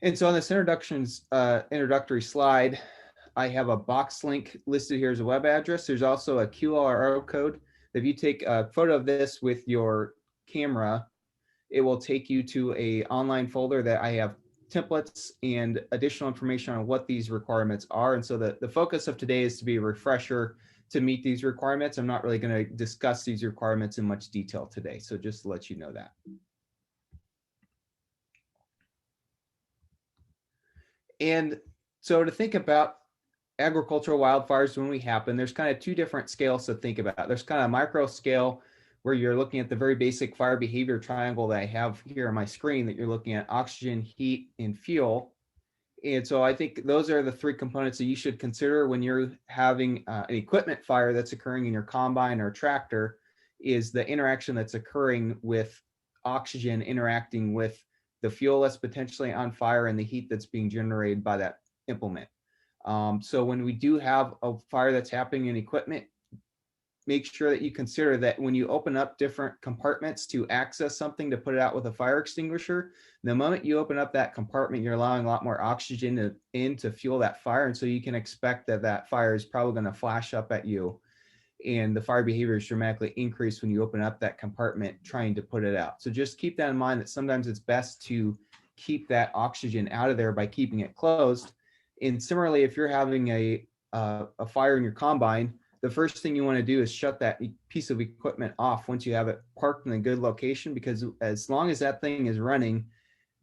And so on this introductory slide, I have a box link listed here as a web address. There's also a QR code. If you take a photo of this with your camera, it will take you to an online folder that I have templates and additional information on what these requirements are. And so the focus of today is to be a refresher to meet these requirements. I'm not really going to discuss these requirements in much detail today. So just to let you know that. And so to think about agricultural wildfires when we happen, there's kind of two different scales to think about. There's kind of micro scale where you're looking at the very basic fire behavior triangle that I have here on my screen, that you're looking at oxygen, heat, and fuel. And so I think those are the three components that you should consider when you're having an equipment fire that's occurring in your combine or tractor, is the interaction that's occurring with oxygen interacting with the fuel that's potentially on fire and the heat that's being generated by that implement. So when we do have a fire that's happening in equipment, make sure that you consider that when you open up different compartments to access something to put it out with a fire extinguisher, the moment you open up that compartment, you're allowing a lot more oxygen in to fuel that fire. And so you can expect that that fire is probably going to flash up at you, and the fire behavior is dramatically increased when you open up that compartment trying to put it out. So just keep that in mind, that sometimes it's best to keep that oxygen out of there by keeping it closed. And similarly, if you're having a fire in your combine, the first thing you want to do is shut that piece of equipment off once you have it parked in a good location, because as long as that thing is running,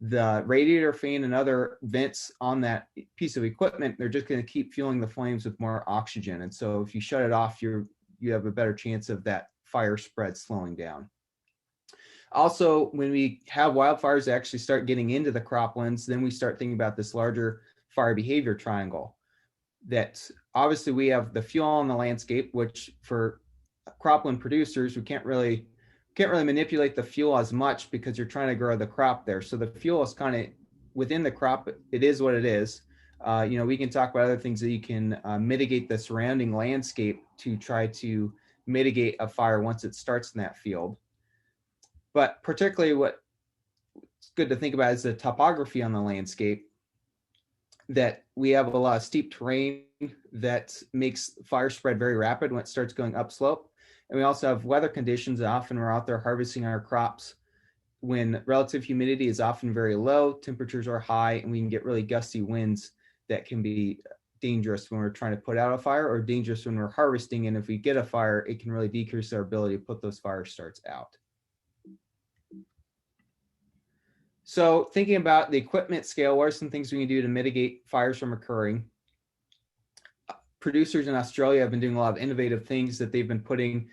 the radiator fan and other vents on that piece of equipment, they're just going to keep fueling the flames with more oxygen. And so if you shut it off, you have a better chance of that fire spread slowing down. Also, when we have wildfires that actually start getting into the croplands, then we start thinking about this larger fire behavior triangle. That obviously we have the fuel on the landscape, which for cropland producers, we can't really manipulate the fuel as much because you're trying to grow the crop there. So the fuel is kind of within the crop. It is what it is. We can talk about other things that you can mitigate the surrounding landscape to try to mitigate a fire once it starts in that field. But particularly what's good to think about is the topography on the landscape, that we have a lot of steep terrain that makes fire spread very rapid when it starts going upslope. And we also have weather conditions. Often we're out there harvesting our crops when relative humidity is often very low, temperatures are high, and we can get really gusty winds that can be dangerous when we're trying to put out a fire, or dangerous when we're harvesting. And if we get a fire, it can really decrease our ability to put those fire starts out. So thinking about the equipment scale, what are some things we can do to mitigate fires from occurring? Producers in Australia have been doing a lot of innovative things, that they've been putting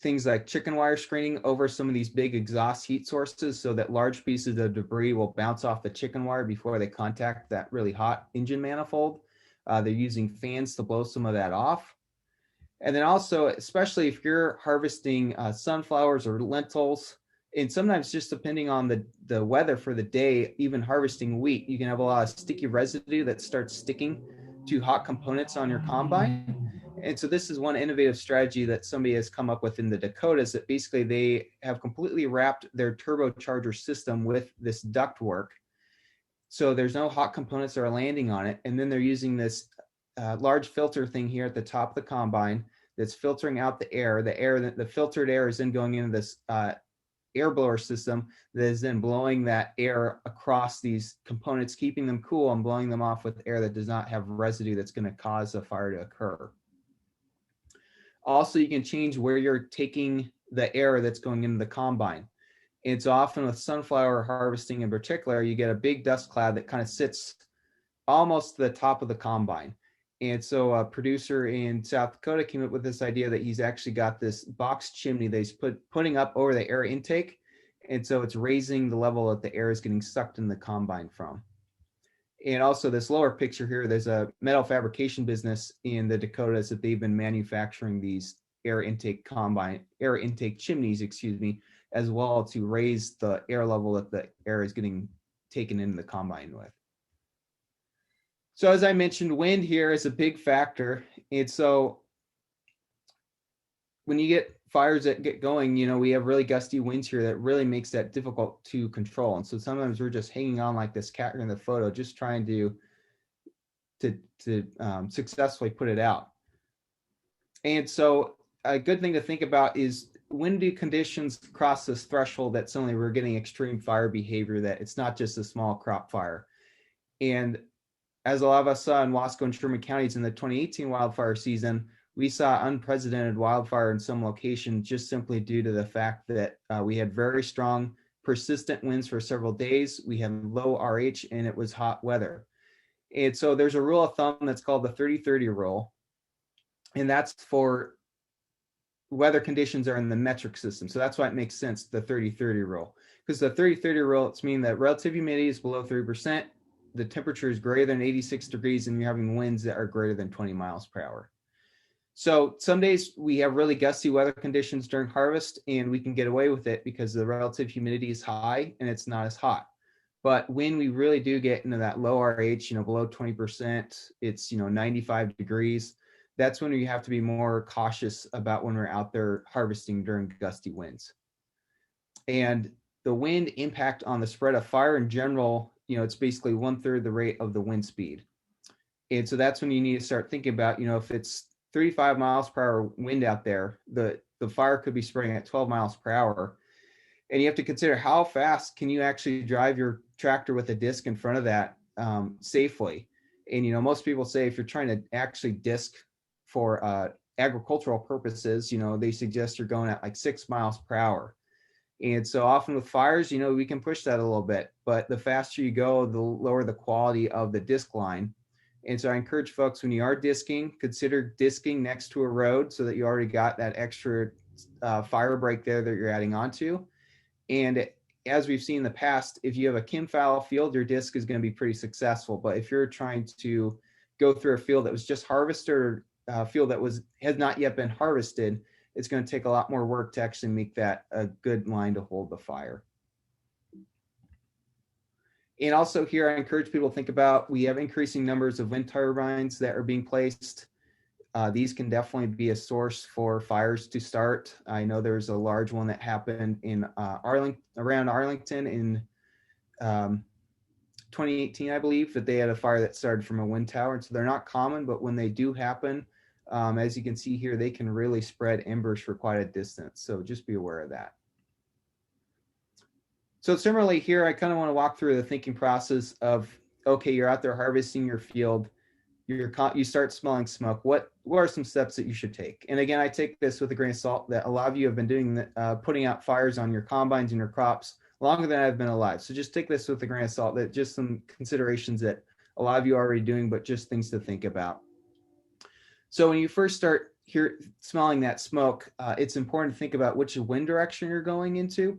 things like chicken wire screening over some of these big exhaust heat sources, so that large pieces of debris will bounce off the chicken wire before they contact that really hot engine manifold. They're using fans to blow some of that off. And then also, especially if you're harvesting sunflowers or lentils, and sometimes just depending on the weather for the day, even harvesting wheat, you can have a lot of sticky residue that starts sticking to hot components on your combine. And so this is one innovative strategy that somebody has come up with in the Dakotas, that basically they have completely wrapped their turbocharger system with this ductwork. So there's no hot components that are landing on it. And then they're using this large filter thing here at the top of the combine that's filtering out the air. The filtered air is then going into this air blower system that is then blowing that air across these components, keeping them cool and blowing them off with air that does not have residue that's going to cause a fire to occur. Also, you can change where you're taking the air that's going into the combine. It's often with sunflower harvesting in particular, you get a big dust cloud that kind of sits almost to the top of the combine. And so a producer in South Dakota came up with this idea that he's actually got this box chimney that he's putting up over the air intake. And so it's raising the level that the air is getting sucked in the combine from. And also this lower picture here, there's a metal fabrication business in the Dakotas that they've been manufacturing these air intake chimneys, as well, to raise the air level that the air is getting taken into the combine with. So as I mentioned, wind here is a big factor. And so when you get fires that get going, we have really gusty winds here that really makes that difficult to control. And so sometimes we're just hanging on like this cat in the photo, just trying to successfully put it out. And so a good thing to think about is, when do conditions cross this threshold that suddenly we're getting extreme fire behavior, that it's not just a small crop fire. And as a lot of us saw in Wasco and Sherman counties in the 2018 wildfire season, we saw unprecedented wildfire in some locations just simply due to the fact that we had very strong, persistent winds for several days. We had low RH and it was hot weather. And so there's a rule of thumb that's called the 30-30 rule. And that's for weather conditions are in the metric system. So that's why it makes sense, the 30-30 rule. Because the 30-30 rule, it's mean that relative humidity is below 3%, the temperature is greater than 86 degrees, and you're having winds that are greater than 20 miles per hour. So some days we have really gusty weather conditions during harvest, and we can get away with it because the relative humidity is high and it's not as hot. But when we really do get into that low RH, below 20%, it's 95 degrees. That's when you have to be more cautious about when we're out there harvesting during gusty winds. And the wind impact on the spread of fire in general, it's basically 1/3 the rate of the wind speed. And so that's when you need to start thinking about, if it's 35 miles per hour wind out there, the fire could be spreading at 12 miles per hour. And you have to consider, how fast can you actually drive your tractor with a disc in front of that safely? And, most people say if you're trying to actually disc for agricultural purposes, they suggest you're going at like 6 miles per hour. And so often with fires, we can push that a little bit, but the faster you go, the lower the quality of the disc line. And so I encourage folks, when you are disking, consider disking next to a road so that you already got that extra fire break there that you're adding onto. And as we've seen in the past, if you have a chem-fallow field, your disc is going to be pretty successful. But if you're trying to go through a field that was just harvested, or a field that has not yet been harvested, it's going to take a lot more work to actually make that a good line to hold the fire. And also here, I encourage people to think about, we have increasing numbers of wind turbines that are being placed. These can definitely be a source for fires to start. I know there's a large one that happened in around Arlington in 2018, I believe, that they had a fire that started from a wind tower. And so they're not common, but when they do happen, as you can see here, they can really spread embers for quite a distance. So just be aware of that. So similarly here, I kind of want to walk through the thinking process of, okay, you're out there harvesting your field, you start smelling smoke. What are some steps that you should take? And again, I take this with a grain of salt that a lot of you have been doing, putting out fires on your combines and your crops longer than I've been alive. So just take this with a grain of salt, that just some considerations that a lot of you are already doing, but just things to think about. So when you first start smelling that smoke, it's important to think about which wind direction you're going into.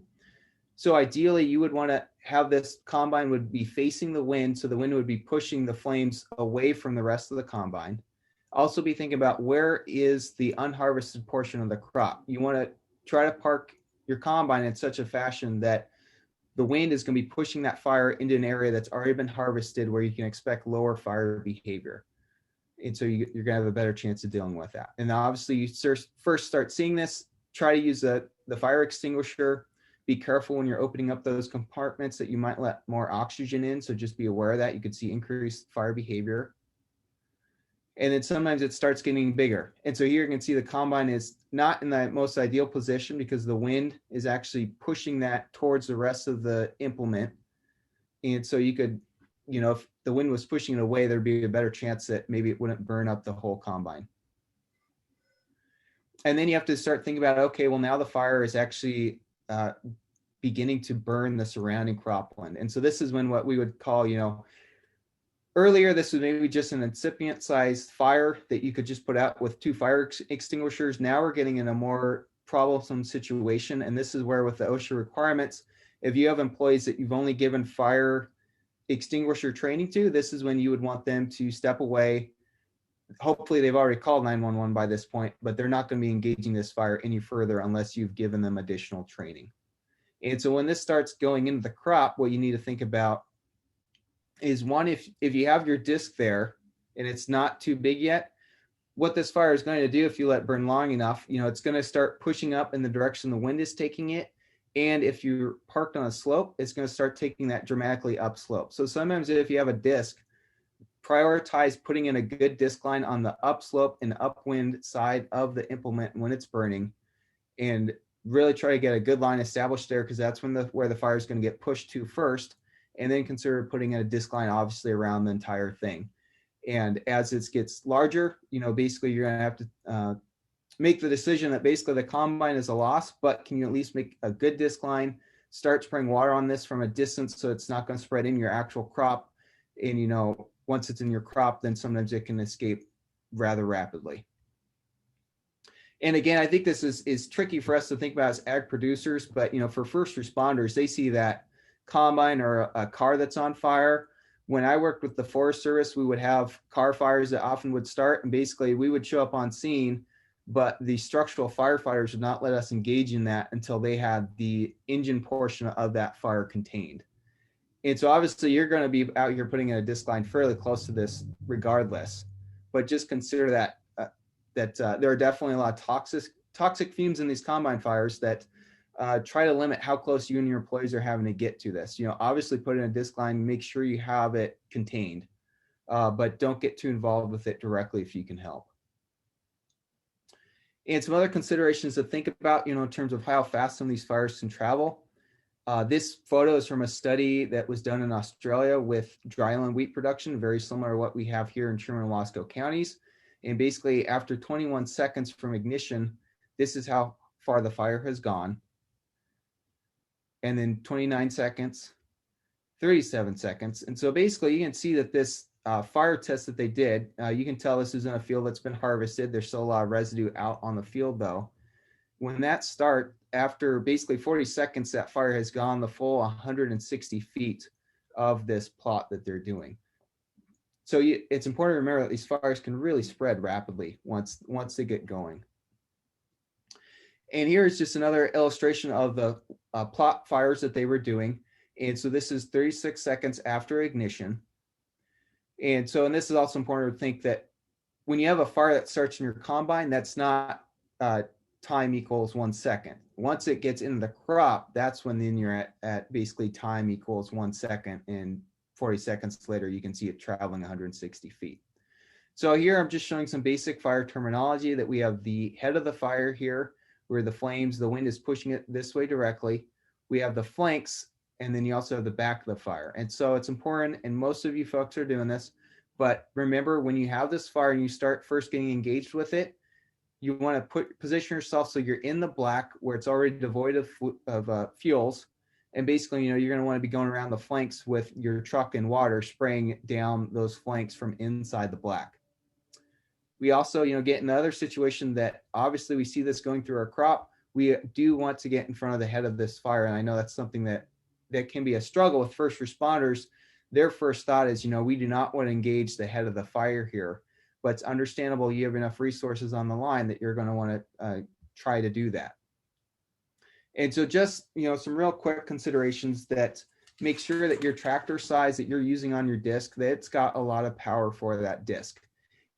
So ideally, you would want to have this combine would be facing the wind, so the wind would be pushing the flames away from the rest of the combine. Also be thinking about, where is the unharvested portion of the crop. You want to try to park your combine in such a fashion that the wind is going to be pushing that fire into an area that's already been harvested, where you can expect lower fire behavior. And so you're going to have a better chance of dealing with that. And obviously, you first start seeing this, try to use the fire extinguisher. Be careful when you're opening up those compartments that you might let more oxygen in. So just be aware of that. You could see increased fire behavior. And then sometimes it starts getting bigger. And so here you can see the combine is not in the most ideal position, because the wind is actually pushing that towards the rest of the implement. And so you could, if the wind was pushing it away, there'd be a better chance that maybe it wouldn't burn up the whole combine. And then you have to start thinking about, okay, well, now the fire is actually beginning to burn the surrounding cropland. And so this is when what we would call, earlier, this was maybe just an incipient sized fire that you could just put out with 2 fire extinguishers. Now we're getting in a more troublesome situation. And this is where, with the OSHA requirements, if you have employees that you've only given fire extinguisher training to, this is when you would want them to step away. Hopefully they've already called 911 by this point, but they're not going to be engaging this fire any further unless you've given them additional training. And so when this starts going into the crop, what you need to think about is, one, if you have your disc there and it's not too big yet, what this fire is going to do if you let it burn long enough, it's going to start pushing up in the direction the wind is taking it. And if you're parked on a slope, it's going to start taking that dramatically upslope. So sometimes if you have a disc, prioritize putting in a good disc line on the upslope and upwind side of the implement when it's burning, and really try to get a good line established there, because that's where the fire is going to get pushed to first. And then consider putting in a disc line obviously around the entire thing. And as it gets larger, basically you're going to have to make the decision that basically the combine is a loss, but can you at least make a good disc line, start spraying water on this from a distance so it's not going to spread in your actual crop. And, once it's in your crop, then sometimes it can escape rather rapidly. And again, I think this is tricky for us to think about as ag producers, but, for first responders, they see that combine or a car that's on fire. When I worked with the Forest Service, we would have car fires that often would start, and basically we would show up on scene, but the structural firefighters would not let us engage in that until they had the engine portion of that fire contained. And so obviously you're going to be out here putting in a disc line fairly close to this regardless, but just consider that there are definitely a lot of toxic fumes in these combine fires that try to limit how close you and your employees are having to get to this. Obviously put in a disc line, make sure you have it contained, but don't get too involved with it directly if you can help. And some other considerations to think about, in terms of how fast some of these fires can travel. This photo is from a study that was done in Australia with dryland wheat production, very similar to what we have here in Sherman and Wasco counties. And basically after 21 seconds from ignition, this is how far the fire has gone. And then 29 seconds, 37 seconds. And so basically you can see that this fire test that they did, you can tell this is in a field that's been harvested. There's still a lot of residue out on the field though. When that start, after basically 40 seconds, that fire has gone the full 160 feet of this plot that they're doing. So it's important to remember that these fires can really spread rapidly once they get going. And here is just another illustration of the plot fires that they were doing. And so this is 36 seconds after ignition. And this is also important to think that when you have a fire that starts in your combine, that's not time equals 1 second. Once it gets into the crop, that's when then you're at basically time equals 1 second, and 40 seconds later, you can see it traveling 160 feet. So here I'm just showing some basic fire terminology, that we have the head of the fire here, where the flames, the wind is pushing it this way directly. We have the flanks, and then you also have the back of the fire. And so it's important, and most of you folks are doing this, but remember, when you have this fire and you start first getting engaged with it, you want to position yourself so you're in the black where it's already devoid of fuels. And basically, you're going to want to be going around the flanks with your truck and water, spraying down those flanks from inside the black. We also, get in another situation that obviously we see this going through our crop. We do want to get in front of the head of this fire. And I know that's something that can be a struggle with first responders. Their first thought is, we do not want to engage the head of the fire here. But it's understandable you have enough resources on the line that you're going to want to try to do that. And so just, some real quick considerations that make sure that your tractor size that you're using on your disc, that it's got a lot of power for that disc.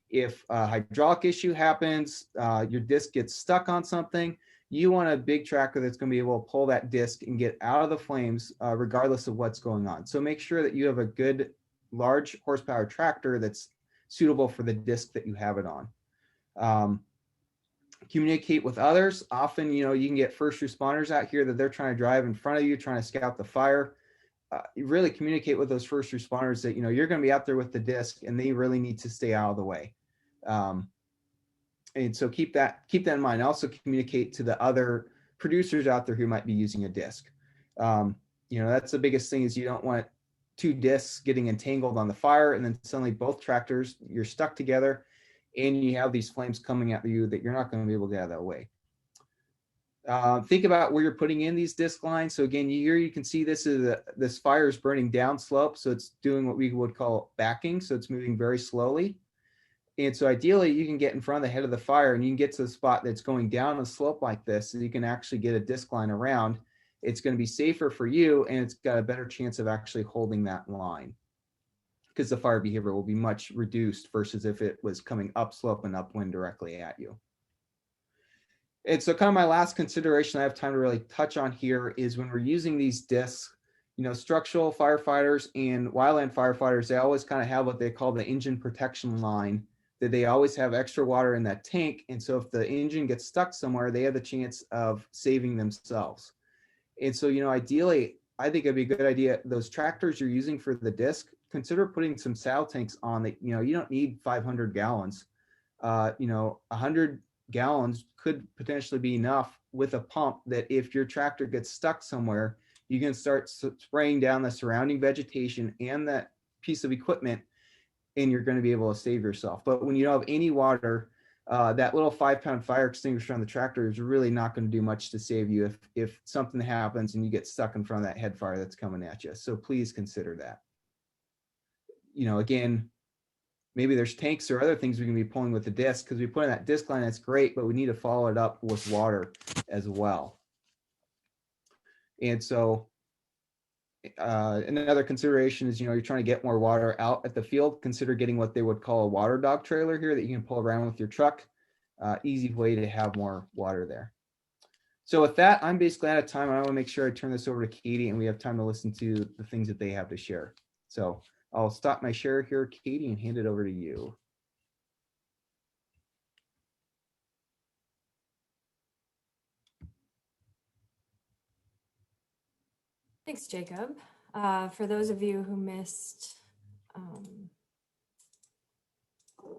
If a hydraulic issue happens, your disc gets stuck on something, you want a big tractor that's going to be able to pull that disc and get out of the flames regardless of what's going on. So make sure that you have a good large horsepower tractor that's suitable for the disc that you have it on. Communicate with others. Often, you can get first responders out here that they're trying to drive in front of you, trying to scout the fire. You really communicate with those first responders that, you're going to be out there with the disc and they really need to stay out of the way. And so keep that in mind. Also communicate to the other producers out there who might be using a disc. That's the biggest thing, is you don't want two discs getting entangled on the fire, and then suddenly both tractors, you're stuck together and you have these flames coming at you that you're not going to be able to get out of that way. Think about where you're putting in these disc lines. So again, here you can see this fire is burning down slope. So it's doing what we would call backing. So it's moving very slowly. And so ideally you can get in front of the head of the fire and you can get to the spot that's going down a slope like this, so you can actually get a disc line around. It's going to be safer for you, and it's got a better chance of actually holding that line. because the fire behavior will be much reduced versus if it was coming upslope and upwind directly at you. And so kind of my last consideration I have time to really touch on here is when we're using these discs, structural firefighters and wildland firefighters, they always kind of have what they call the engine protection line, that they always have extra water in that tank. And so if the engine gets stuck somewhere, they have the chance of saving themselves. And so, ideally, I think it'd be a good idea, those tractors you're using for the disc, consider putting some saddle tanks on that. You don't need 500 gallons. 100 gallons could potentially be enough with a pump, that if your tractor gets stuck somewhere, you can start spraying down the surrounding vegetation and that piece of equipment, and you're going to be able to save yourself. But when you don't have any water, that little 5-pound fire extinguisher on the tractor is really not going to do much to save you if something happens and you get stuck in front of that head fire that's coming at you. So please consider that. Again, maybe there's tanks or other things we can be pulling with the disc, because we put in that disc line, that's great, but we need to follow it up with water as well. And so another consideration is, you're trying to get more water out at the field, consider getting what they would call a water dog trailer here that you can pull around with your truck. Easy way to have more water there. So with that, I'm basically out of time. I want to make sure I turn this over to Katie and we have time to listen to the things that they have to share. So I'll stop my share here, Katie, and hand it over to you. Thanks, Jacob. For those of you who missed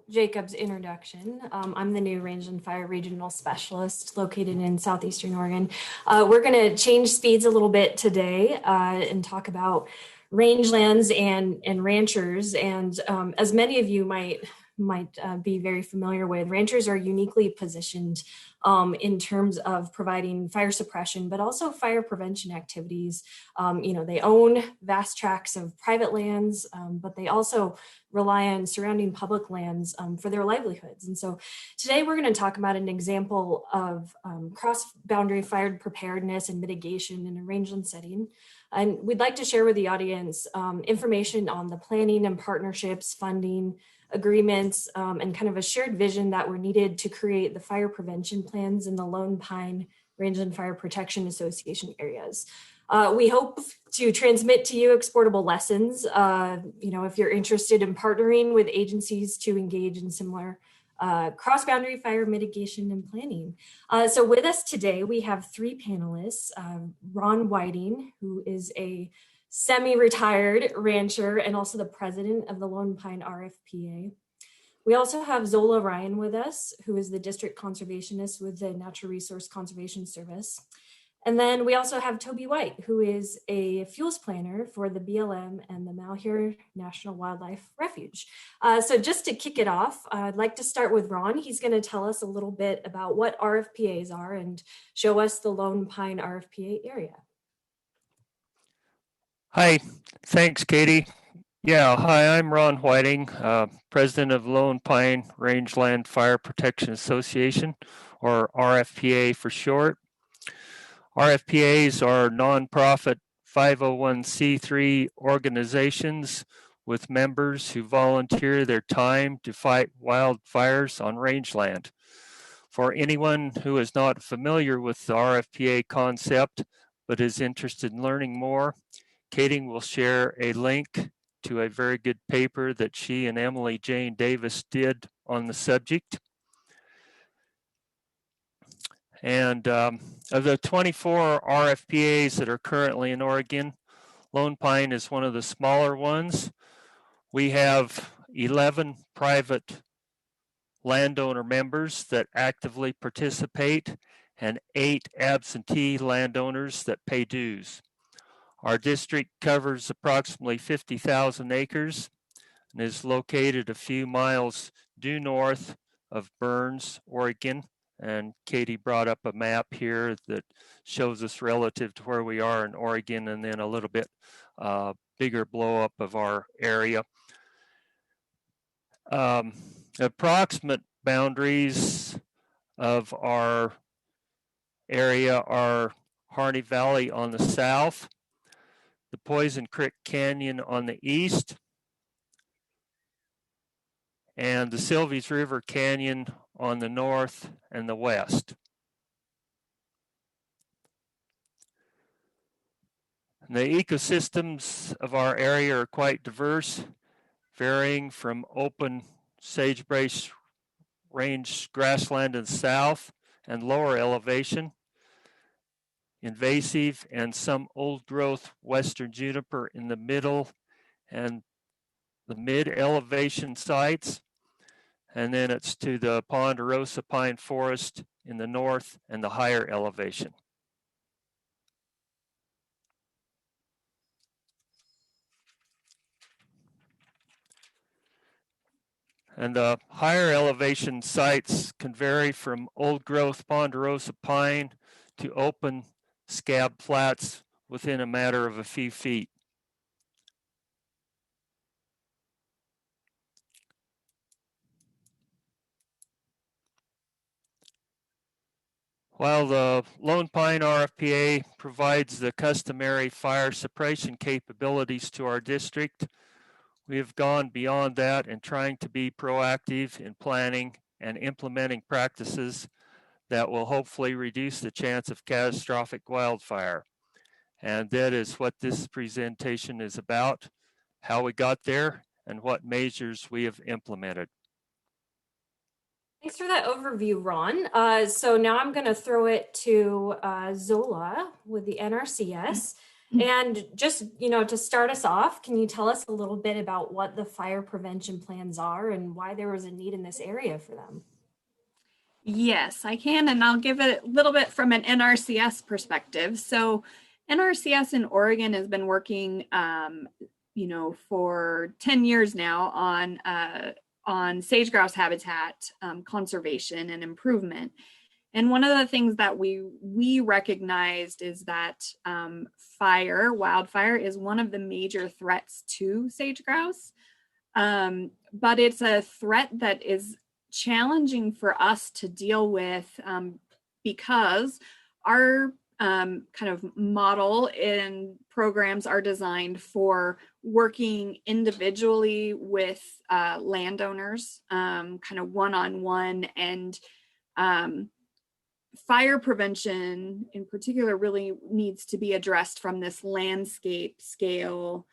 Jacob's introduction, I'm the new Rangeland Fire Regional Specialist located in Southeastern Oregon. We're going to change speeds a little bit today and talk about rangelands and ranchers. And as many of you might be very familiar with, ranchers are uniquely positioned in terms of providing fire suppression, but also fire prevention activities. They own vast tracts of private lands, but they also rely on surrounding public lands for their livelihoods. And so today we're going to talk about an example of cross-boundary fire preparedness and mitigation in a rangeland setting. And we'd like to share with the audience information on the planning and partnerships, funding, agreements, and kind of a shared vision that were needed to create the fire prevention plans in the Lone Pine Rangeland Fire Protection Association areas. We hope to transmit to you exportable lessons, if you're interested in partnering with agencies to engage in similar cross-boundary fire mitigation and planning. So with us today, we have three panelists, Ron Whiting, who is a semi-retired rancher and also the president of the Lone Pine RFPA. We also have Zola Ryan with us, who is the district conservationist with the Natural Resource Conservation Service. And then we also have Toby White, who is a fuels planner for the BLM and the Malheur National Wildlife Refuge. So just to kick it off, I'd like to start with Ron. He's going to tell us a little bit about what RFPAs are and show us the Lone Pine RFPA area. Hi, thanks, Katie. Yeah, hi, I'm Ron Whiting, president of Lone Pine Rangeland Fire Protection Association, or RFPA for short. RFPAs are nonprofit 501c3 organizations with members who volunteer their time to fight wildfires on rangeland. For anyone who is not familiar with the RFPA concept but is interested in learning more, Katie will share a link to a very good paper that she and Emily Jane Davis did on the subject. And of the 24 RFPAs that are currently in Oregon, Lone Pine is one of the smaller ones. We have 11 private landowner members that actively participate and 8 absentee landowners that pay dues. Our district covers approximately 50,000 acres and is located a few miles due north of Burns, Oregon. And Katie brought up a map here that shows us relative to where we are in Oregon, and then a little bit bigger blow up of our area. Approximate boundaries of our area are Harney Valley on the south, the Poison Creek Canyon on the east, and the Sylvies River Canyon on the north and the west. And the ecosystems of our area are quite diverse, varying from open sagebrush range grassland in the south and lower elevation, invasive and some old growth western juniper in the middle and the mid elevation sites. And then it's to the ponderosa pine forest in the north and the higher elevation. And the higher elevation sites can vary from old growth ponderosa pine to open scab flats within a matter of a few feet. While the Lone Pine RFPA provides the customary fire suppression capabilities to our district, we have gone beyond that in trying to be proactive in planning and implementing practices that will hopefully reduce the chance of catastrophic wildfire. And that is what this presentation is about, how we got there, and what measures we have implemented. Thanks for that overview, Ron. So now I'm going to throw it to Zola with the NRCS. And just, to start us off, can you tell us a little bit about what the fire prevention plans are and why there was a need in this area for them? Yes, I can, and I'll give it a little bit from an NRCS perspective. So NRCS in Oregon has been working, for 10 years now on sage-grouse habitat conservation and improvement. And one of the things that we recognized is that wildfire is one of the major threats to sage-grouse, but it's a threat that is challenging for us to deal with because our kind of model and programs are designed for working individually with landowners, kind of one-on-one, and fire prevention in particular really needs to be addressed from this landscape scale,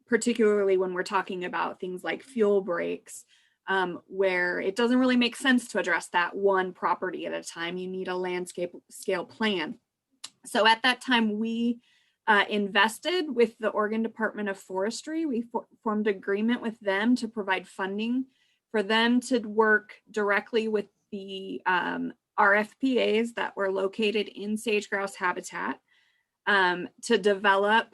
particularly when we're talking about things like fuel breaks, where it doesn't really make sense to address that one property at a time. You need a landscape scale plan. So at that time, we invested with the Oregon Department of Forestry. We formed an agreement with them to provide funding for them to work directly with the RFPAs that were located in sage-grouse habitat to develop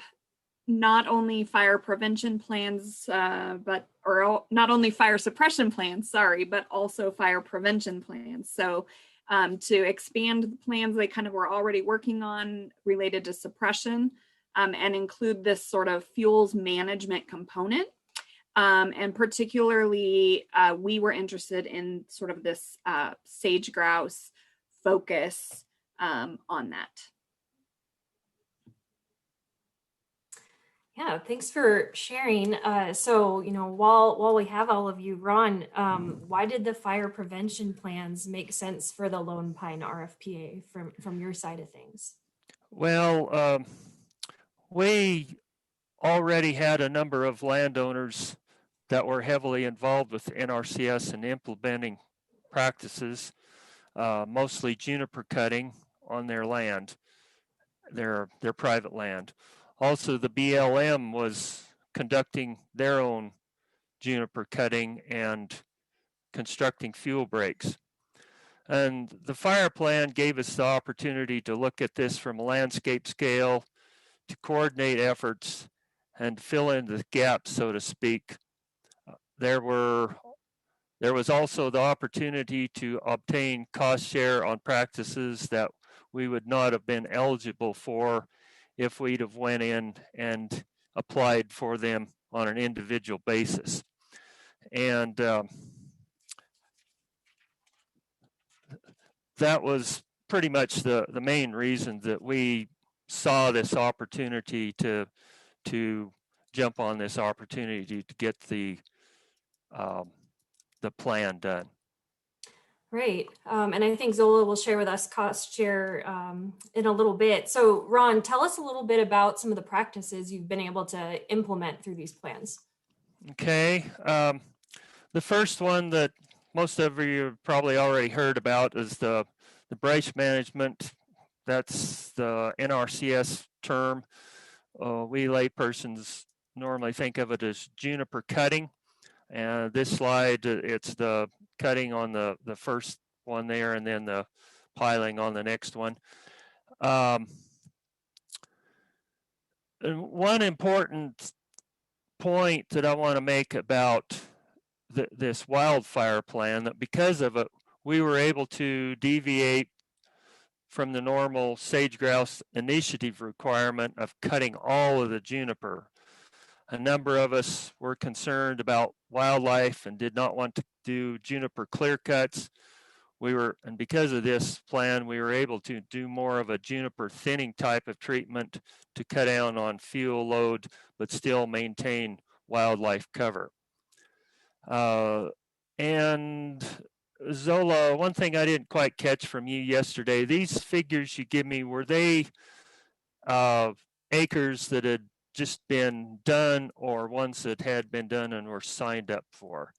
not only fire prevention plans, not only fire suppression plans, but also fire prevention plans. So to expand the plans they kind of were already working on related to suppression and include this sort of fuels management component. And particularly, we were interested in sort of this sage-grouse focus on that. Yeah, thanks for sharing. So, while we have all of you, Ron, why did the fire prevention plans make sense for the Lone Pine RFPA from your side of things? Well, we already had a number of landowners that were heavily involved with NRCS and implementing practices, mostly juniper cutting on their land, their private land. Also, the BLM was conducting their own juniper cutting and constructing fuel breaks. And the fire plan gave us the opportunity to look at this from a landscape scale, to coordinate efforts and fill in the gaps, so to speak. There was also the opportunity to obtain cost share on practices that we would not have been eligible for if we'd have went in and applied for them on an individual basis. And that was pretty much the main reason that we saw this opportunity to jump on this opportunity to get the the plan done. Right. And I think Zola will share with us cost share in a little bit. So Ron, tell us a little bit about some of the practices you've been able to implement through these plans. Okay. The first one that most of you have probably already heard about is the brace management. That's the NRCS term. We laypersons normally think of it as juniper cutting. And this slide, it's the cutting on the first one there, and then the piling on the next one. And one important point that I want to make about this wildfire plan, that because of it, we were able to deviate from the normal sage-grouse initiative requirement of cutting all of the juniper. A number of us were concerned about wildlife and did not want to do juniper clear cuts. And because of this plan, we were able to do more of a juniper thinning type of treatment to cut down on fuel load, but still maintain wildlife cover. And Zola, one thing I didn't quite catch from you yesterday, these figures you give me, were they acres that had just been done or ones that had been done and were signed up for?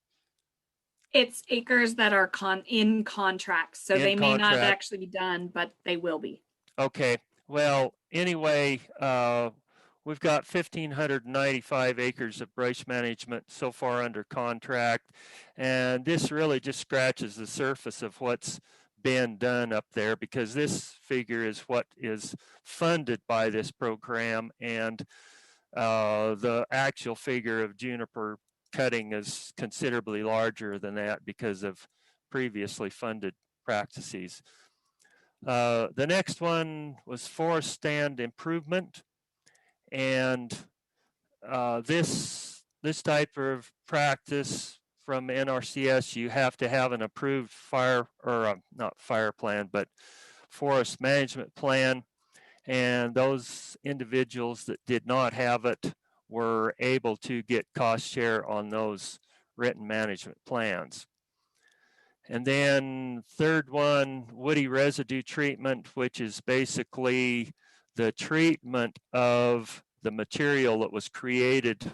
It's acres that are in contracts, so they may not actually be done, but they will be. Okay, well, anyway, we've got 1,595 acres of brace management so far under contract, and this really just scratches the surface of what's been done up there, because this figure is what is funded by this program, and the actual figure of juniper cutting is considerably larger than that because of previously funded practices. The next one was forest stand improvement, and this type of practice from NRCS, you have to have an approved not fire plan, but forest management plan. And those individuals that did not have it were able to get cost share on those written management plans. And then third one, woody residue treatment, which is basically the treatment of the material that was created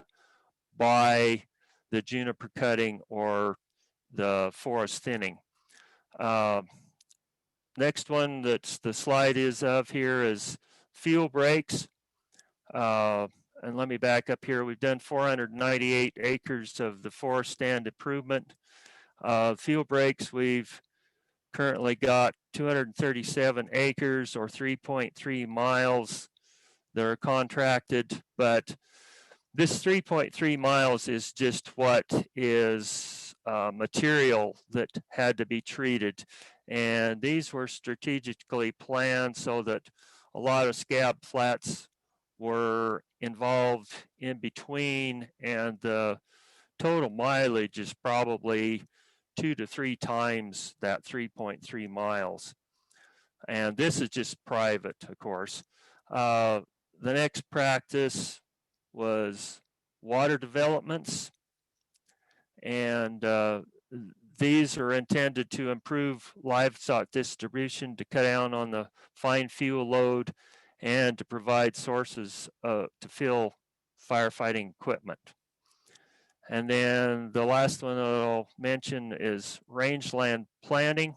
by the juniper cutting or the forest thinning. Next one that's the slide is of here is fuel breaks. And let me back up here. We've done 498 acres of the forest stand improvement. Fuel breaks, we've currently got 237 acres or 3.3 miles that are contracted, but this 3.3 miles is just what is material that had to be treated. And these were strategically planned so that a lot of scab flats were involved in between, and the total mileage is probably 2 to 3 times that 3.3 miles. And this is just private, of course. The next practice was water developments, and these are intended to improve livestock distribution, to cut down on the fine fuel load, and to provide sources to fill firefighting equipment. And then the last one that I'll mention is rangeland planting.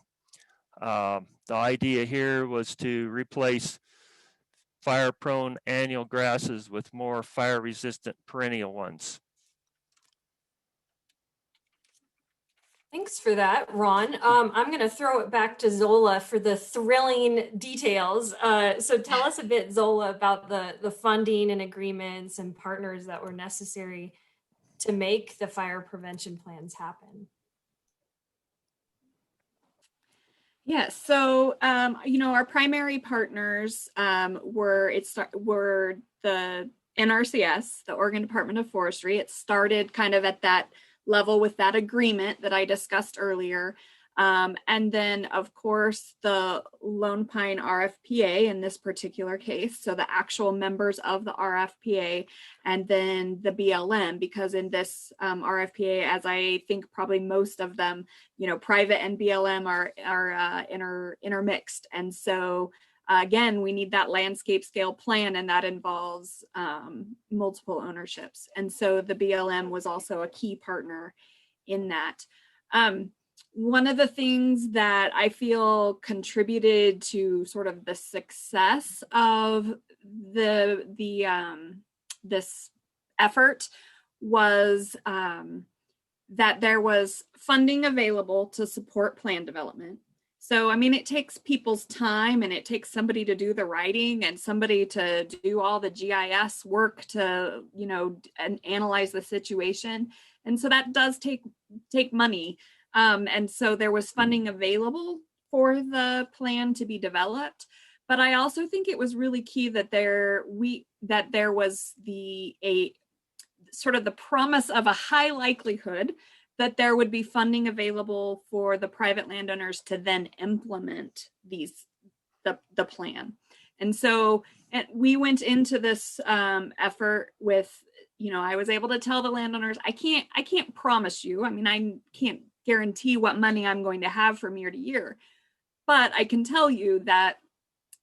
The idea here was to replace fire-prone annual grasses with more fire-resistant perennial ones. Thanks for that, Ron. I'm going to throw it back to Zola for the thrilling details. So tell us a bit, Zola, about the funding and agreements and partners that were necessary to make the fire prevention plans happen. Yes, so our primary partners were the NRCS, the Oregon Department of Forestry. It started kind of at that level with that agreement that I discussed earlier. And then, of course, the Lone Pine RFPA in this particular case, so the actual members of the RFPA, and then the BLM, because in this RFPA, as I think probably most of them, private and BLM are intermixed. And so, again, we need that landscape scale plan, and that involves multiple ownerships. And so the BLM was also a key partner in that. One of the things that I feel contributed to sort of the success of this effort was that there was funding available to support plan development. So, I mean, it takes people's time, and it takes somebody to do the writing and somebody to do all the GIS work to, and analyze the situation. And so that does take money. And so there was funding available for the plan to be developed. But I also think it was really key that there was a sort of the promise of a high likelihood that there would be funding available for the private landowners to then implement the plan. And so we went into this effort with, I was able to tell the landowners, I can't promise you, I mean, I can't guarantee what money I'm going to have from year to year, but I can tell you that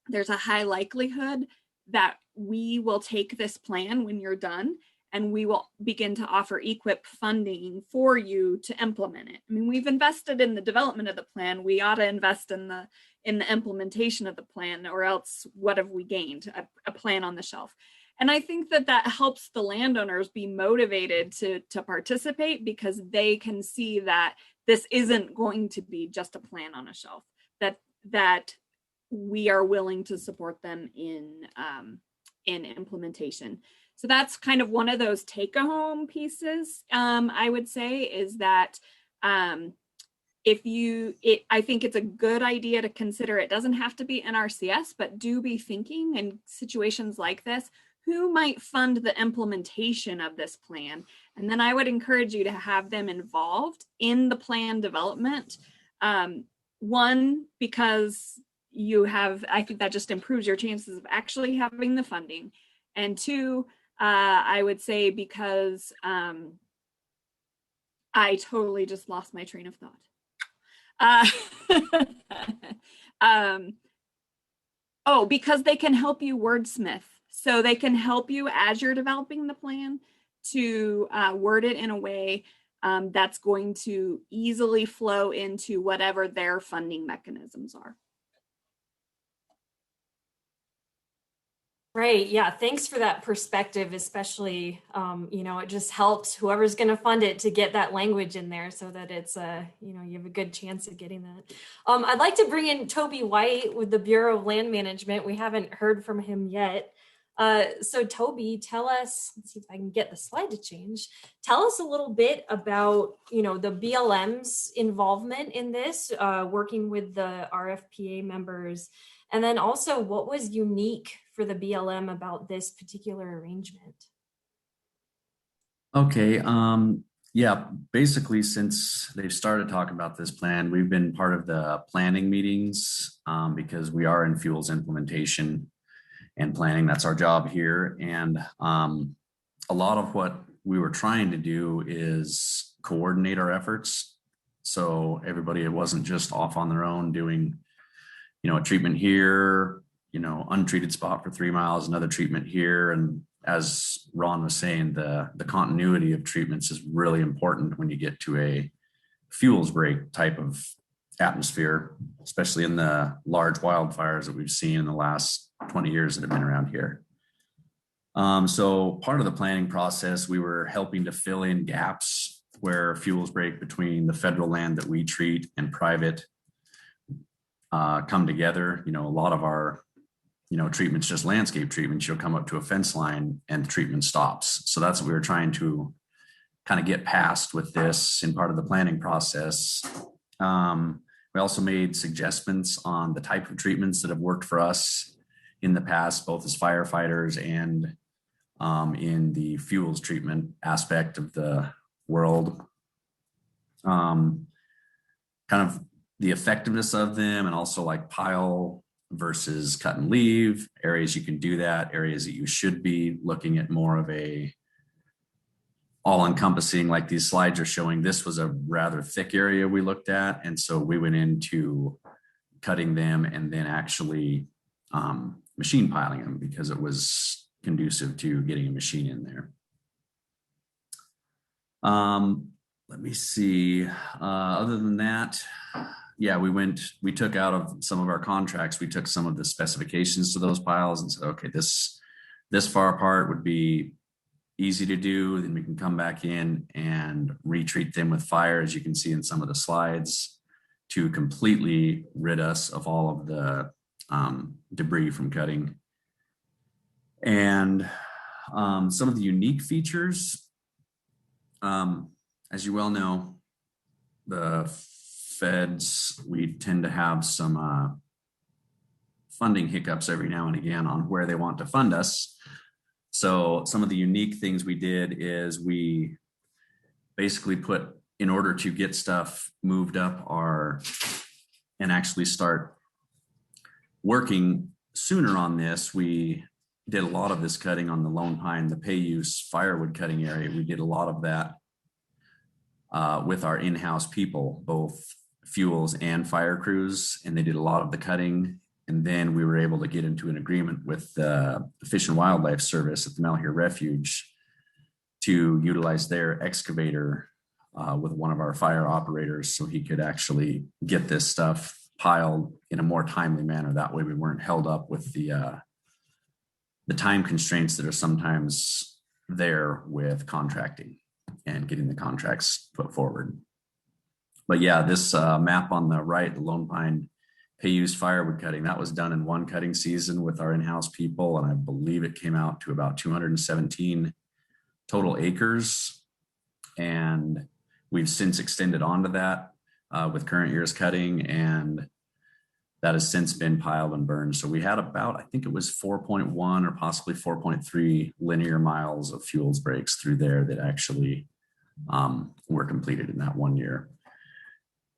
there's a high likelihood that we will take this plan when you're done, and we will begin to offer EQIP funding for you to implement it. I mean, we've invested in the development of the plan. We ought to invest in the implementation of the plan, or else what have we gained? A plan on the shelf. And I think that helps the landowners be motivated to participate, because they can see that this isn't going to be just a plan on a shelf, that we are willing to support them in implementation. So that's kind of one of those take-home pieces, I would say, is that I think it's a good idea to consider. It doesn't have to be NRCS, but do be thinking in situations like this, who might fund the implementation of this plan? And then I would encourage you to have them involved in the plan development. One, because I think that just improves your chances of actually having the funding. And two, I would say because I totally just lost my train of thought. Because they can help you wordsmith. So they can help you as you're developing the plan to word it in a way that's going to easily flow into whatever their funding mechanisms are. Right. Yeah. Thanks for that perspective, especially, it just helps whoever's going to fund it to get that language in there so that it's, you have a good chance of getting that. I'd like to bring in Toby White with the Bureau of Land Management. We haven't heard from him yet. So Toby, tell us, let's see if I can get the slide to change. Tell us a little bit about, the BLM's involvement in this, working with the RFPA members, and then also what was unique for the BLM about this particular arrangement? Okay, yeah, basically since they've started talking about this plan, we've been part of the planning meetings because we are in fuels implementation and planning. That's our job here. And a lot of what we were trying to do is coordinate our efforts. So everybody, it wasn't just off on their own doing, a treatment here, untreated spot for 3 miles, another treatment here. And as Ron was saying, the continuity of treatments is really important when you get to a fuels break type of atmosphere, especially in the large wildfires that we've seen in the last 20 years that have been around here. So part of the planning process, we were helping to fill in gaps where fuels break between the federal land that we treat and private come together. A lot of our, treatments, just landscape treatments, you'll come up to a fence line and the treatment stops. So that's what we were trying to kind of get past with this in part of the planning process. We also made suggestions on the type of treatments that have worked for us in the past, both as firefighters and in the fuels treatment aspect of the world. Kind of the effectiveness of them, and also like pile versus cut and leave, areas you can do that, areas that you should be looking at more of a all-encompassing, like these slides are showing. This was a rather thick area we looked at, and so we went into cutting them and then actually machine piling them because it was conducive to getting a machine in there. Let me see. Other than that, yeah, we took out of some of our contracts, we took some of the specifications to those piles and said, okay, this far apart would be easy to do. Then we can come back in and retreat them with fire, as you can see in some of the slides, to completely rid us of all of the debris from cutting. And some of the unique features, as you well know, the feds, we tend to have some funding hiccups every now and again on where they want to fund us. So some of the unique things we did is we basically put, in order to get stuff moved up and actually start working sooner on this, we did a lot of this cutting on the Lone Pine, the pay use firewood cutting area. We did a lot of that with our in-house people, both fuels and fire crews, and they did a lot of the cutting. And then we were able to get into an agreement with the Fish and Wildlife Service at the Malheur Refuge to utilize their excavator with one of our fire operators so he could actually get this stuff piled in a more timely manner. That way we weren't held up with the time constraints that are sometimes there with contracting and getting the contracts put forward. But yeah, this map on the right, the Lone Pine pay use firewood cutting, that was done in one cutting season with our in-house people, and I believe it came out to about 217 total acres. And we've since extended onto that with current year's cutting, and that has since been piled and burned. So we had about, I think it was 4.1 or possibly 4.3 linear miles of fuels breaks through there that actually were completed in that 1 year.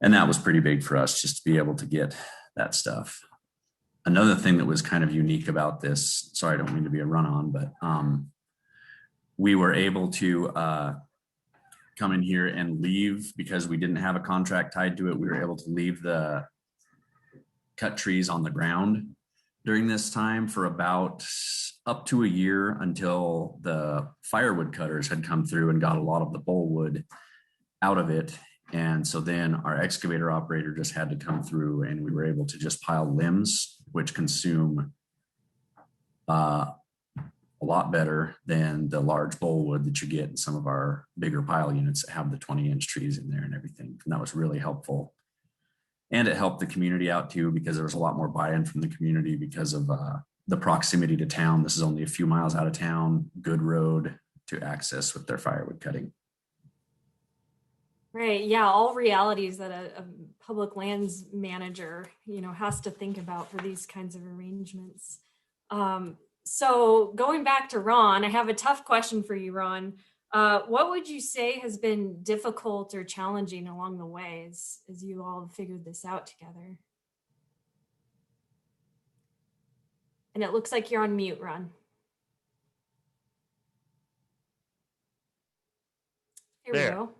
And that was pretty big for us just to be able to get that stuff. Another thing that was kind of unique about this, sorry, I don't mean to be a run-on, but we were able to come in here and leave, because we didn't have a contract tied to it, we were able to leave the cut trees on the ground during this time for about up to a year, until the firewood cutters had come through and got a lot of the bollwood out of it. And so then our excavator operator just had to come through, and we were able to just pile limbs, which consume a lot better than the large bollwood that you get in some of our bigger pile units that have the 20-inch trees in there and everything. And that was really helpful. And it helped the community out too, because there was a lot more buy-in from the community because of the proximity to town. This is only a few miles out of town, good road to access with their firewood cutting. Right. Yeah. All realities that a public lands manager, has to think about for these kinds of arrangements. So going back to Ron, I have a tough question for you, Ron. What would you say has been difficult or challenging along the way as you all have figured this out together? And it looks like you're on mute, Ron. Here we go.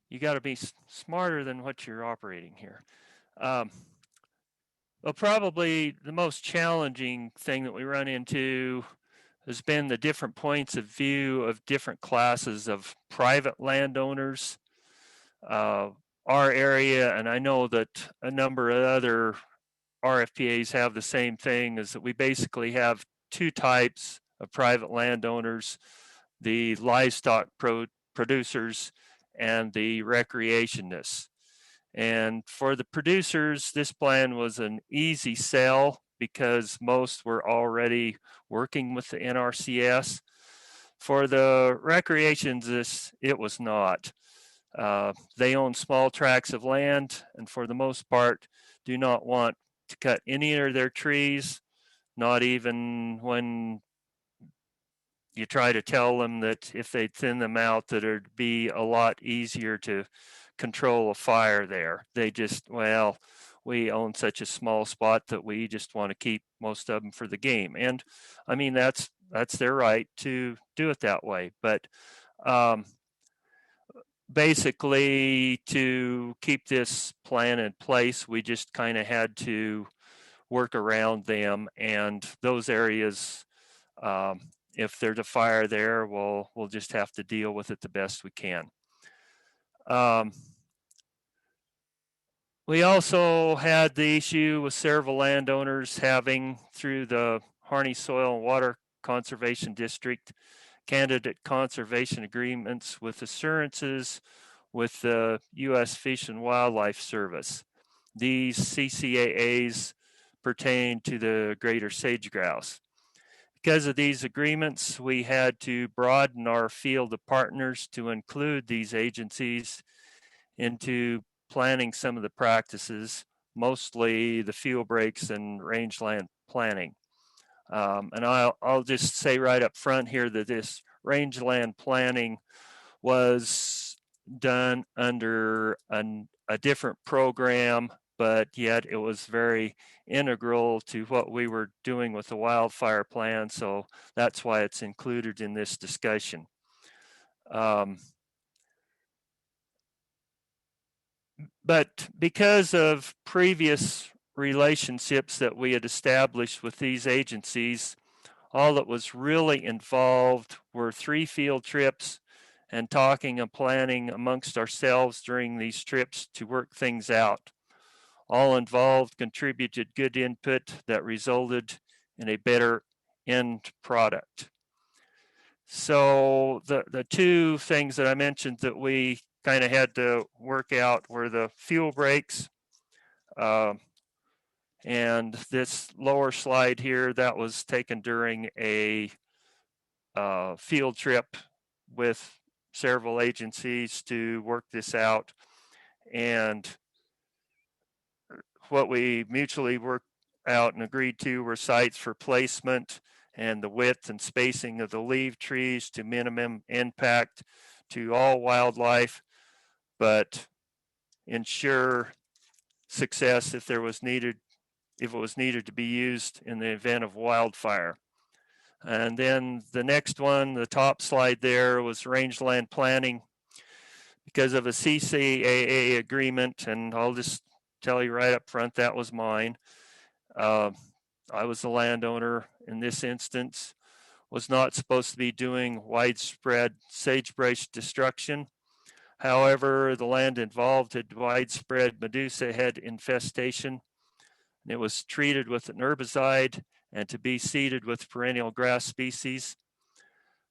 You got to be smarter than what you're operating here. Well, probably the most challenging thing that we run into has been the different points of view of different classes of private landowners. Our area, and I know that a number of other RFPAs have the same thing, is that we basically have two types of private landowners: the livestock producers and the recreationists. And for the producers, this plan was an easy sell because most were already working with the NRCS. For the recreationists, it was not. They own small tracts of land, and for the most part do not want to cut any of their trees, not even when you try to tell them that if they thin them out, that it'd be a lot easier to control a fire there. They just, well, we own such a small spot that we just want to keep most of them for the game. And I mean, that's their right to do it that way. But basically, to keep this plan in place, we just kind of had to work around them, and those areas, if there's a fire there, we'll just have to deal with it the best we can. We also had the issue with several landowners having, through the Harney Soil and Water Conservation District, candidate conservation agreements with assurances with the U.S. Fish and Wildlife Service. These CCAAs pertain to the greater sage grouse. Because of these agreements, we had to broaden our field of partners to include these agencies into planning some of the practices, mostly the field breaks and rangeland planning. And I'll just say right up front here that this rangeland planning was done under a different program, but yet it was very integral to what we were doing with the wildfire plan. So that's why it's included in this discussion. But because of previous relationships that we had established with these agencies, all that was really involved were 3 field trips and talking and planning amongst ourselves during these trips to work things out. All involved contributed good input that resulted in a better end product. So the 2 things that I mentioned that we kind of had to work out were the fuel breaks. And this lower slide here, that was taken during a field trip with several agencies to work this out. And what we mutually worked out and agreed to were sites for placement and the width and spacing of the leaf trees to minimum impact to all wildlife, but ensure success if it was needed to be used in the event of wildfire. And then the next one, the top slide there, was rangeland planning. Because of a CCAA agreement, and I'll just tell you right up front, that was mine. I was the landowner in this instance, was not supposed to be doing widespread sagebrush destruction. However, the land involved had widespread medusa head infestation. And it was treated with an herbicide and to be seeded with perennial grass species.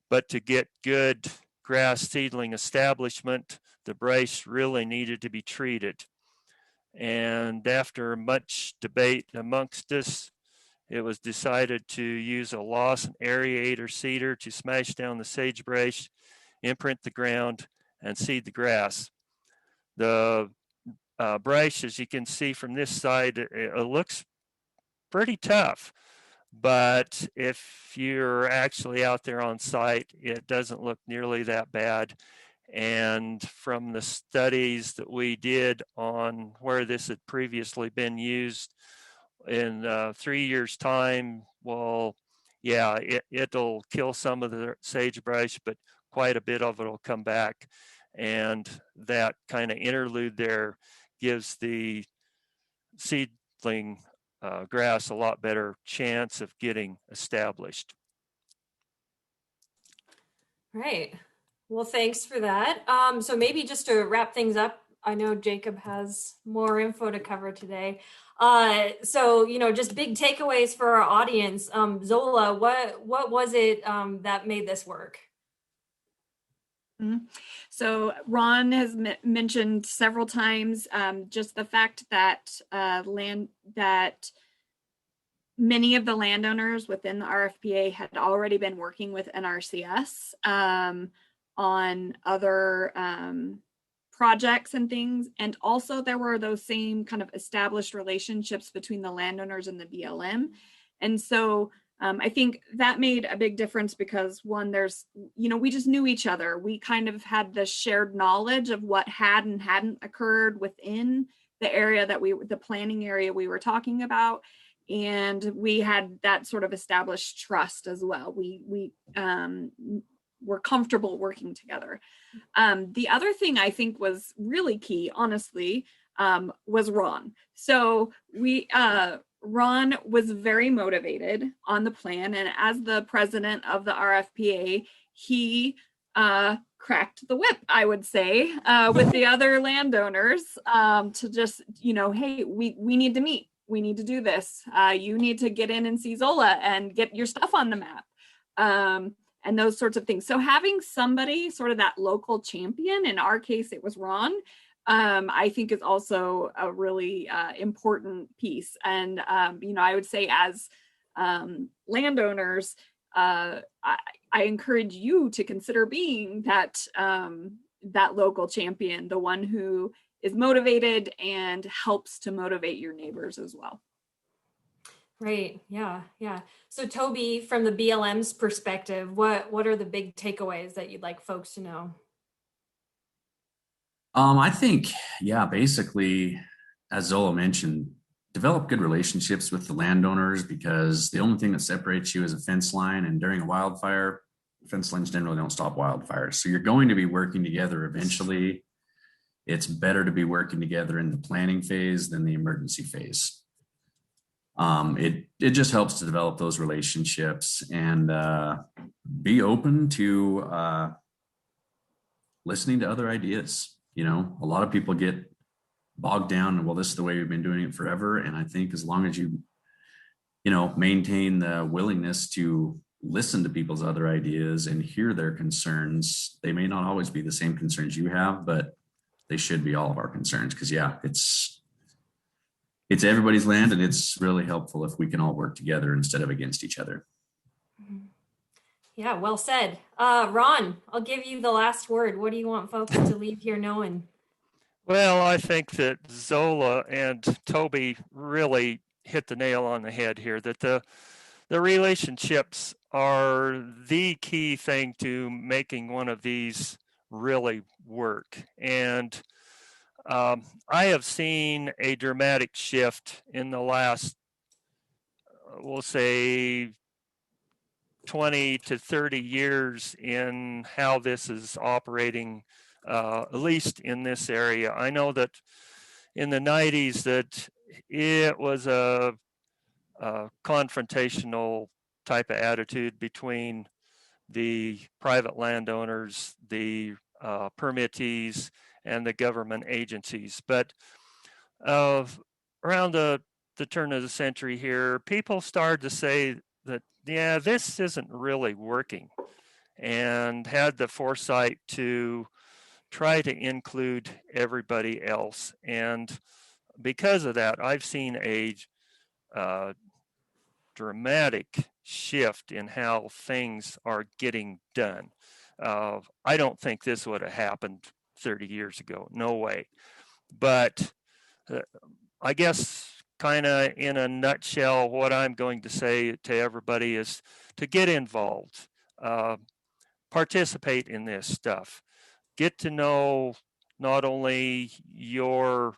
But to get good grass seedling establishment, the brush really needed to be treated. And after much debate amongst us, it was decided to use a Lawson aerator seeder to smash down the sagebrush, imprint the ground, and seed the grass. The brush, as you can see from this side, it looks pretty tough. But if you're actually out there on site, it doesn't look nearly that bad. And from the studies that we did on where this had previously been used, in 3 years' time, well, yeah, it'll kill some of the sagebrush, but quite a bit of it will come back. And that kind of interlude there gives the seedling grass a lot better chance of getting established. Right. Well, thanks for that. So maybe just to wrap things up, I know Jacob has more info to cover today. So, just big takeaways for our audience. Zola, what was it that made this work? So Ron has mentioned several times just the fact that many of the landowners within the RFPA had already been working with NRCS on other projects and things. And also there were those same kind of established relationships between the landowners and the BLM. And so I think that made a big difference because one, there's, we just knew each other. We kind of had the shared knowledge of what had and hadn't occurred within the area the planning area we were talking about. And we had that sort of established trust as well. We were comfortable working together. The other thing I think was really key, honestly, was Ron. So Ron was very motivated on the plan, and as the president of the RFPA, he cracked the whip, I would say, with the other landowners to just, hey, we need to meet. We need to do this. You need to get in and see Zola and get your stuff on the map. And those sorts of things. So having somebody, sort of that local champion, in our case, it was Ron, I think is also a really important piece. And, I would say as landowners, I encourage you to consider being that local champion, the one who is motivated and helps to motivate your neighbors as well. Right. Yeah. So Toby, from the BLM's perspective, what are the big takeaways that you'd like folks to know? I think, basically, as Zola mentioned, develop good relationships with the landowners, because the only thing that separates you is a fence line. And during a wildfire, fence lines generally don't stop wildfires. So you're going to be working together eventually. It's better to be working together in the planning phase than the emergency phase. It just helps to develop those relationships and be open to listening to other ideas. A lot of people get bogged down and, well, this is the way we've been doing it forever. And I think as long as you maintain the willingness to listen to people's other ideas and hear their concerns, they may not always be the same concerns you have, but they should be all of our concerns. Because it's everybody's land, and it's really helpful if we can all work together instead of against each other. Yeah, well said. Ron, I'll give you the last word. What do you want folks to leave here knowing? Well, I think that Zola and Toby really hit the nail on the head here, that the relationships are the key thing to making one of these really work. And I have seen a dramatic shift in the last, we'll say, 20 to 30 years in how this is operating, at least in this area. I know that in the 90s that it was a confrontational type of attitude between the private landowners, the permittees, and the government agencies. But around the turn of the century here, people started to say that, this isn't really working, and had the foresight to try to include everybody else. And because of that, I've seen a dramatic shift in how things are getting done. I don't think this would have happened 30 years ago. No way. But I guess kind of in a nutshell, what I'm going to say to everybody is to get involved, participate in this stuff, get to know not only your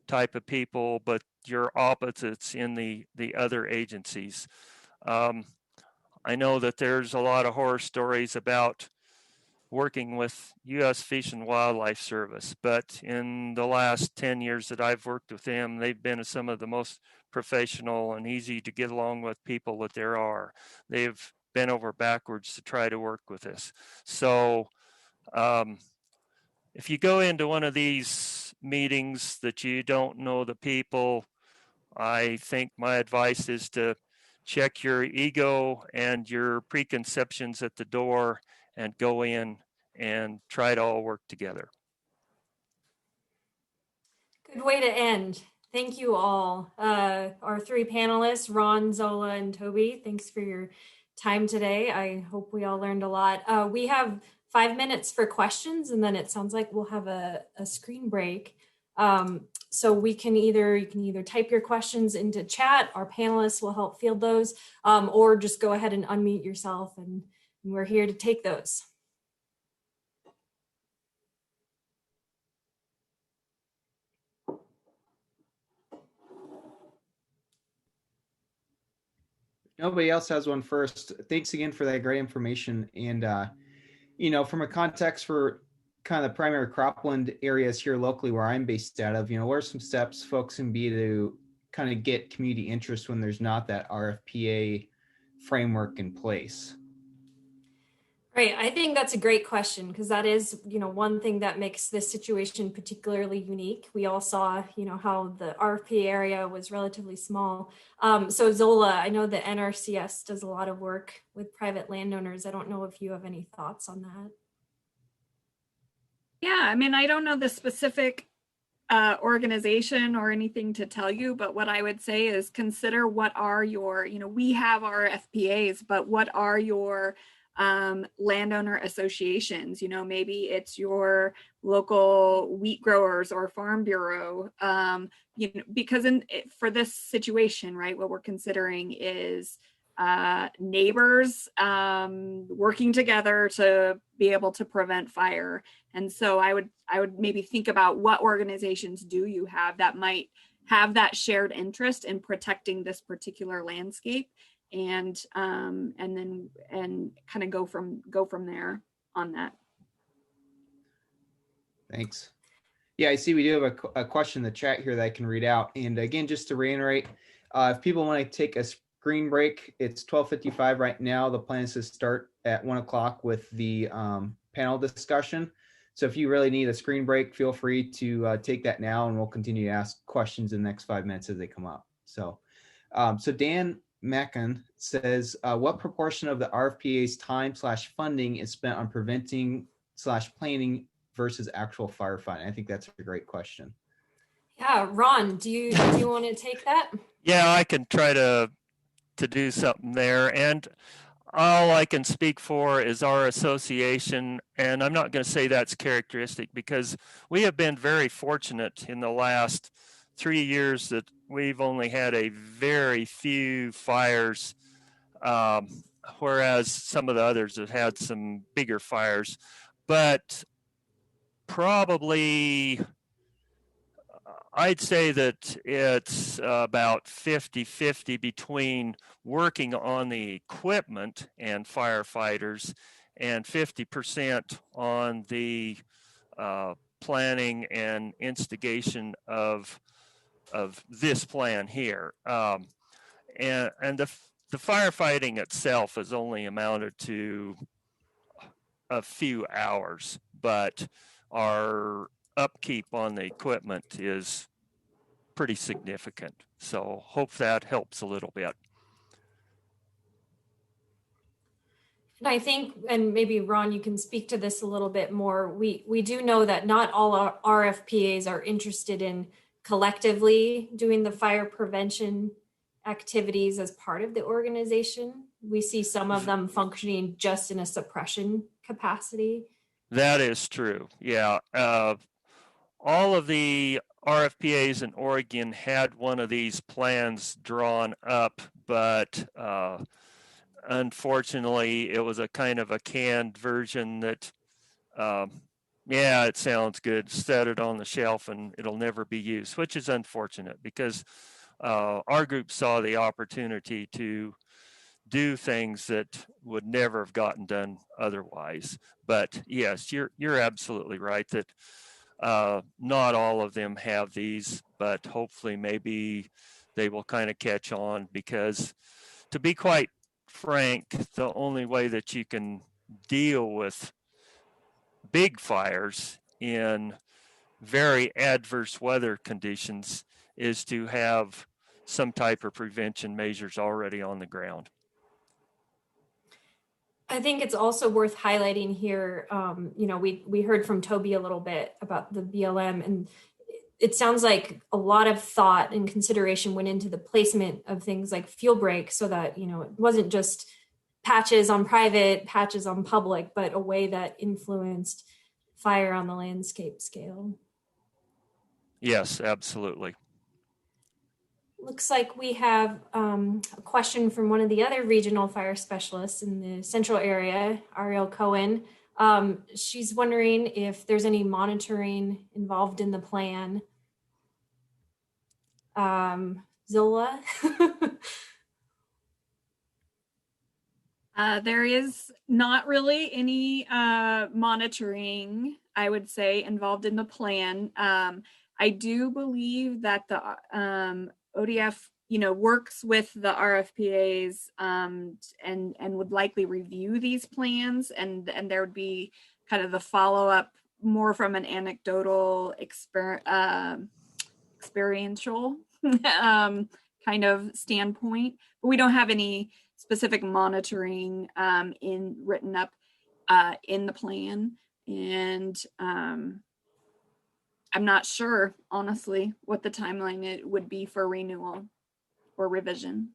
type of people, but your opposites in the other agencies. I know that there's a lot of horror stories about working with U.S. Fish and Wildlife Service, but in the last 10 years that I've worked with them, they've been some of the most professional and easy to get along with people that there are. They've bent over backwards to try to work with us. So if you go into one of these meetings that you don't know the people, I think my advice is to check your ego and your preconceptions at the door and go in and try to all work together. Good way to end. Thank you all. Our three panelists, Ron, Zola, and Toby, thanks for your time today. I hope we all learned a lot. We have 5 minutes for questions, and then it sounds like we'll have a screen break. So you can either type your questions into chat, our panelists will help field those, or just go ahead and unmute yourself, and we're here to take those. Nobody else has one first. Thanks again for that great information. And, from a context for kind of the primary cropland areas here locally where I'm based out of, what are some steps folks can be to kind of get community interest when there's not that RFPA framework in place? Right. I think that's a great question, because that is, one thing that makes this situation particularly unique. We all saw, how the RFP area was relatively small. So Zola, I know the NRCS does a lot of work with private landowners. I don't know if you have any thoughts on that. Yeah, I mean, I don't know the specific organization or anything to tell you, but what I would say is consider what are your, we have our FPAs, but what are your landowner associations? Maybe it's your local wheat growers or farm bureau, because for this situation, right, what we're considering is neighbors working together to be able to prevent fire. And so I would maybe think about what organizations do you have that might have that shared interest in protecting this particular landscape, and then kind of go from there on that. Thanks. Yeah, I see we do have a question in the chat here that I can read out. And again, just to reiterate, if people want to take a screen break, it's 12:55 right now. The plan is to start at 1 o'clock with the panel discussion. So if you really need a screen break, feel free to take that now, and we'll continue to ask questions in the next 5 minutes as they come up. So Dan Mackin says, what proportion of the RFPA's time/funding is spent on preventing/planning versus actual firefighting? I think that's a great question. Yeah, Ron, do you want to take that? Yeah, I can try to do something there. And all I can speak for is our association. And I'm not going to say that's characteristic, because we have been very fortunate in the last 3 years that we've only had a very few fires, whereas some of the others have had some bigger fires. But probably I'd say that it's about 50-50 between working on the equipment and firefighters, and 50% on the planning and instigation of this plan here. And the firefighting itself has only amounted to a few hours, but our upkeep on the equipment is pretty significant. So hope that helps a little bit. And I think, and maybe Ron, you can speak to this a little bit more. We do know that not all our RFPAs are interested in collectively doing the fire prevention activities as part of the organization. We see some of them functioning just in a suppression capacity. That is true. Yeah. All of the RFPAs in Oregon had one of these plans drawn up, but unfortunately, it was a kind of a canned version that, yeah, it sounds good, set it on the shelf and it'll never be used, which is unfortunate, because our group saw the opportunity to do things that would never have gotten done otherwise. But yes, you're absolutely right that not all of them have these, but hopefully maybe they will kind of catch on, because to be quite frank, the only way that you can deal with big fires in very adverse weather conditions is to have some type of prevention measures already on the ground. I think it's also worth highlighting here, we heard from Toby a little bit about the BLM, and it sounds like a lot of thought and consideration went into the placement of things like fuel breaks, so that, it wasn't just patches on private, patches on public, but a way that influenced fire on the landscape scale. Yes, absolutely. Looks like we have a question from one of the other regional fire specialists in the central area, Ariel Cohen. She's wondering if there's any monitoring involved in the plan. Zola? There is not really any monitoring, I would say, involved in the plan. I do believe that the ODF, works with the RFPAs and would likely review these plans, and there would be kind of the follow-up more from an anecdotal experiential kind of standpoint, but we don't have any specific monitoring written up in the plan. And I'm not sure, honestly, what the timeline it would be for renewal or revision.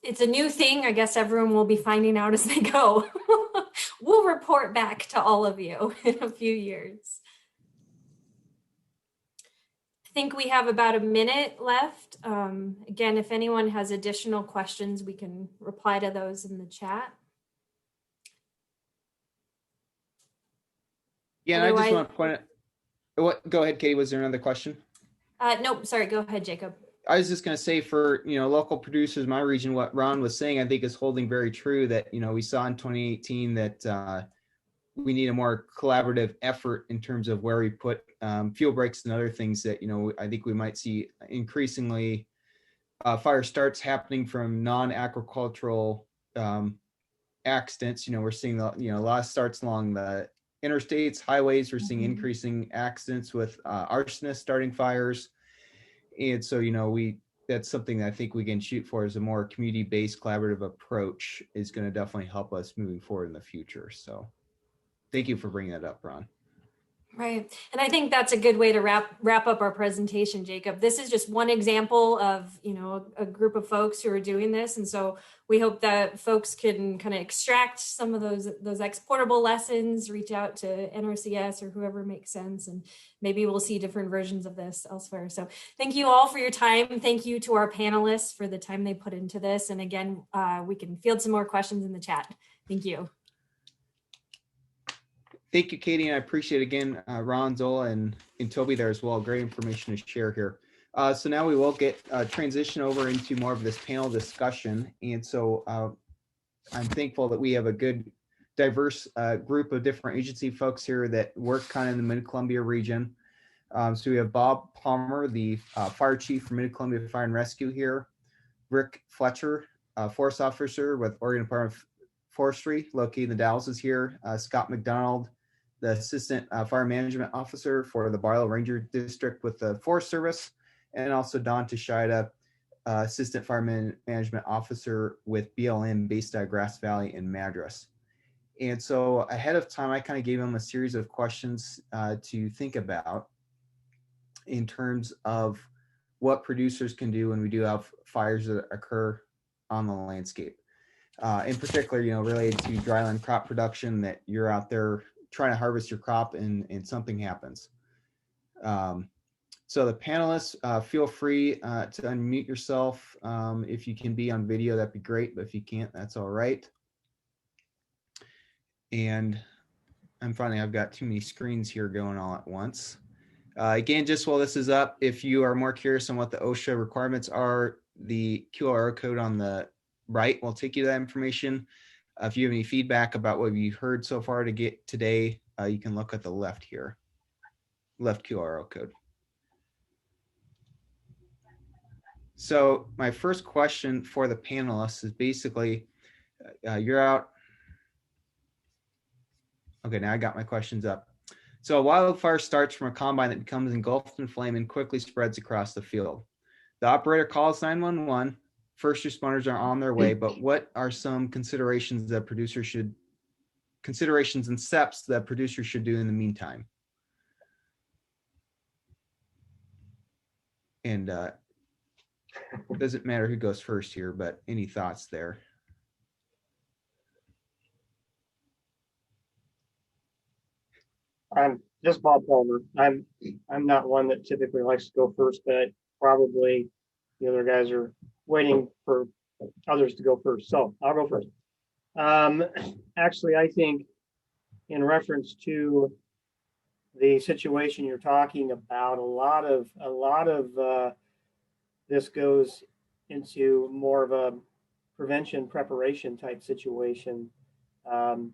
It's a new thing. I guess everyone will be finding out as they go. We'll report back to all of you in a few years. I think we have about a minute left. Again, if anyone has additional questions, we can reply to those in the chat. Yeah, and I just want to point out, go ahead, Katie, was there another question? Nope, sorry, go ahead, Jacob. I was just going to say for, local producers, my region, what Ron was saying, I think is holding very true that, we saw in 2018 that we need a more collaborative effort in terms of where we put fuel breaks and other things that, I think we might see increasingly fire starts happening from non-agricultural accidents. We're seeing, a lot of starts along the interstates, highways. We're seeing increasing accidents with arsonists starting fires. And so, that's something that I think we can shoot for, is a more community-based collaborative approach is going to definitely help us moving forward in the future. So thank you for bringing that up, Ron. Right. And I think that's a good way to wrap up our presentation, Jacob. This is just one example of, a group of folks who are doing this. And so we hope that folks can kind of extract some of those exportable lessons, reach out to NRCS or whoever makes sense, and maybe we'll see different versions of this elsewhere. So thank you all for your time. Thank you to our panelists for the time they put into this. And again, we can field some more questions in the chat. Thank you. Thank you, Katie, and I appreciate again, Ron, Zola, and Toby there as well. Great information to share here. So now we will get transition over into more of this panel discussion. And so I'm thankful that we have a good, diverse group of different agency folks here that work kind of in the Mid-Columbia region. So we have Bob Palmer, the fire chief for Mid-Columbia Fire and Rescue here. Rick Fletcher, forest officer with Oregon Department of Forestry, located in the Dalles, is here. Scott MacDonald, the assistant fire management officer for the Barlow Ranger District with the Forest Service, and also Don Tschida, assistant fire management officer with BLM based out of Grass Valley in Madras. And so ahead of time, I kind of gave them a series of questions to think about in terms of what producers can do when we do have fires that occur on the landscape. In particular, related to dryland crop production, that you're out there trying to harvest your crop and something happens. So the panelists, feel free to unmute yourself. If you can be on video, that'd be great, but if you can't, that's all right. And I'm finding I've got too many screens here going all at once. Again, just while this is up, if you are more curious on what the OSHA requirements are, the QR code on the right will take you to that information. If you have any feedback about what you heard so far today, you can look at the left here, left QR code. So my first question for the panelists is basically, you're out. Okay, now I got my questions up. So a wildfire starts from a combine that becomes engulfed in flame and quickly spreads across the field. The operator calls 911. First responders are on their way, but what are some considerations and steps that producers should do in the meantime? And it doesn't matter who goes first here, but any thoughts there? I'm just Bob Palmer. I'm not one that typically likes to go first, but probably the other guys are waiting for others to go first. So I'll go first. Actually, I think in reference to the situation you're talking about, a lot of this goes into more of a prevention preparation type situation. And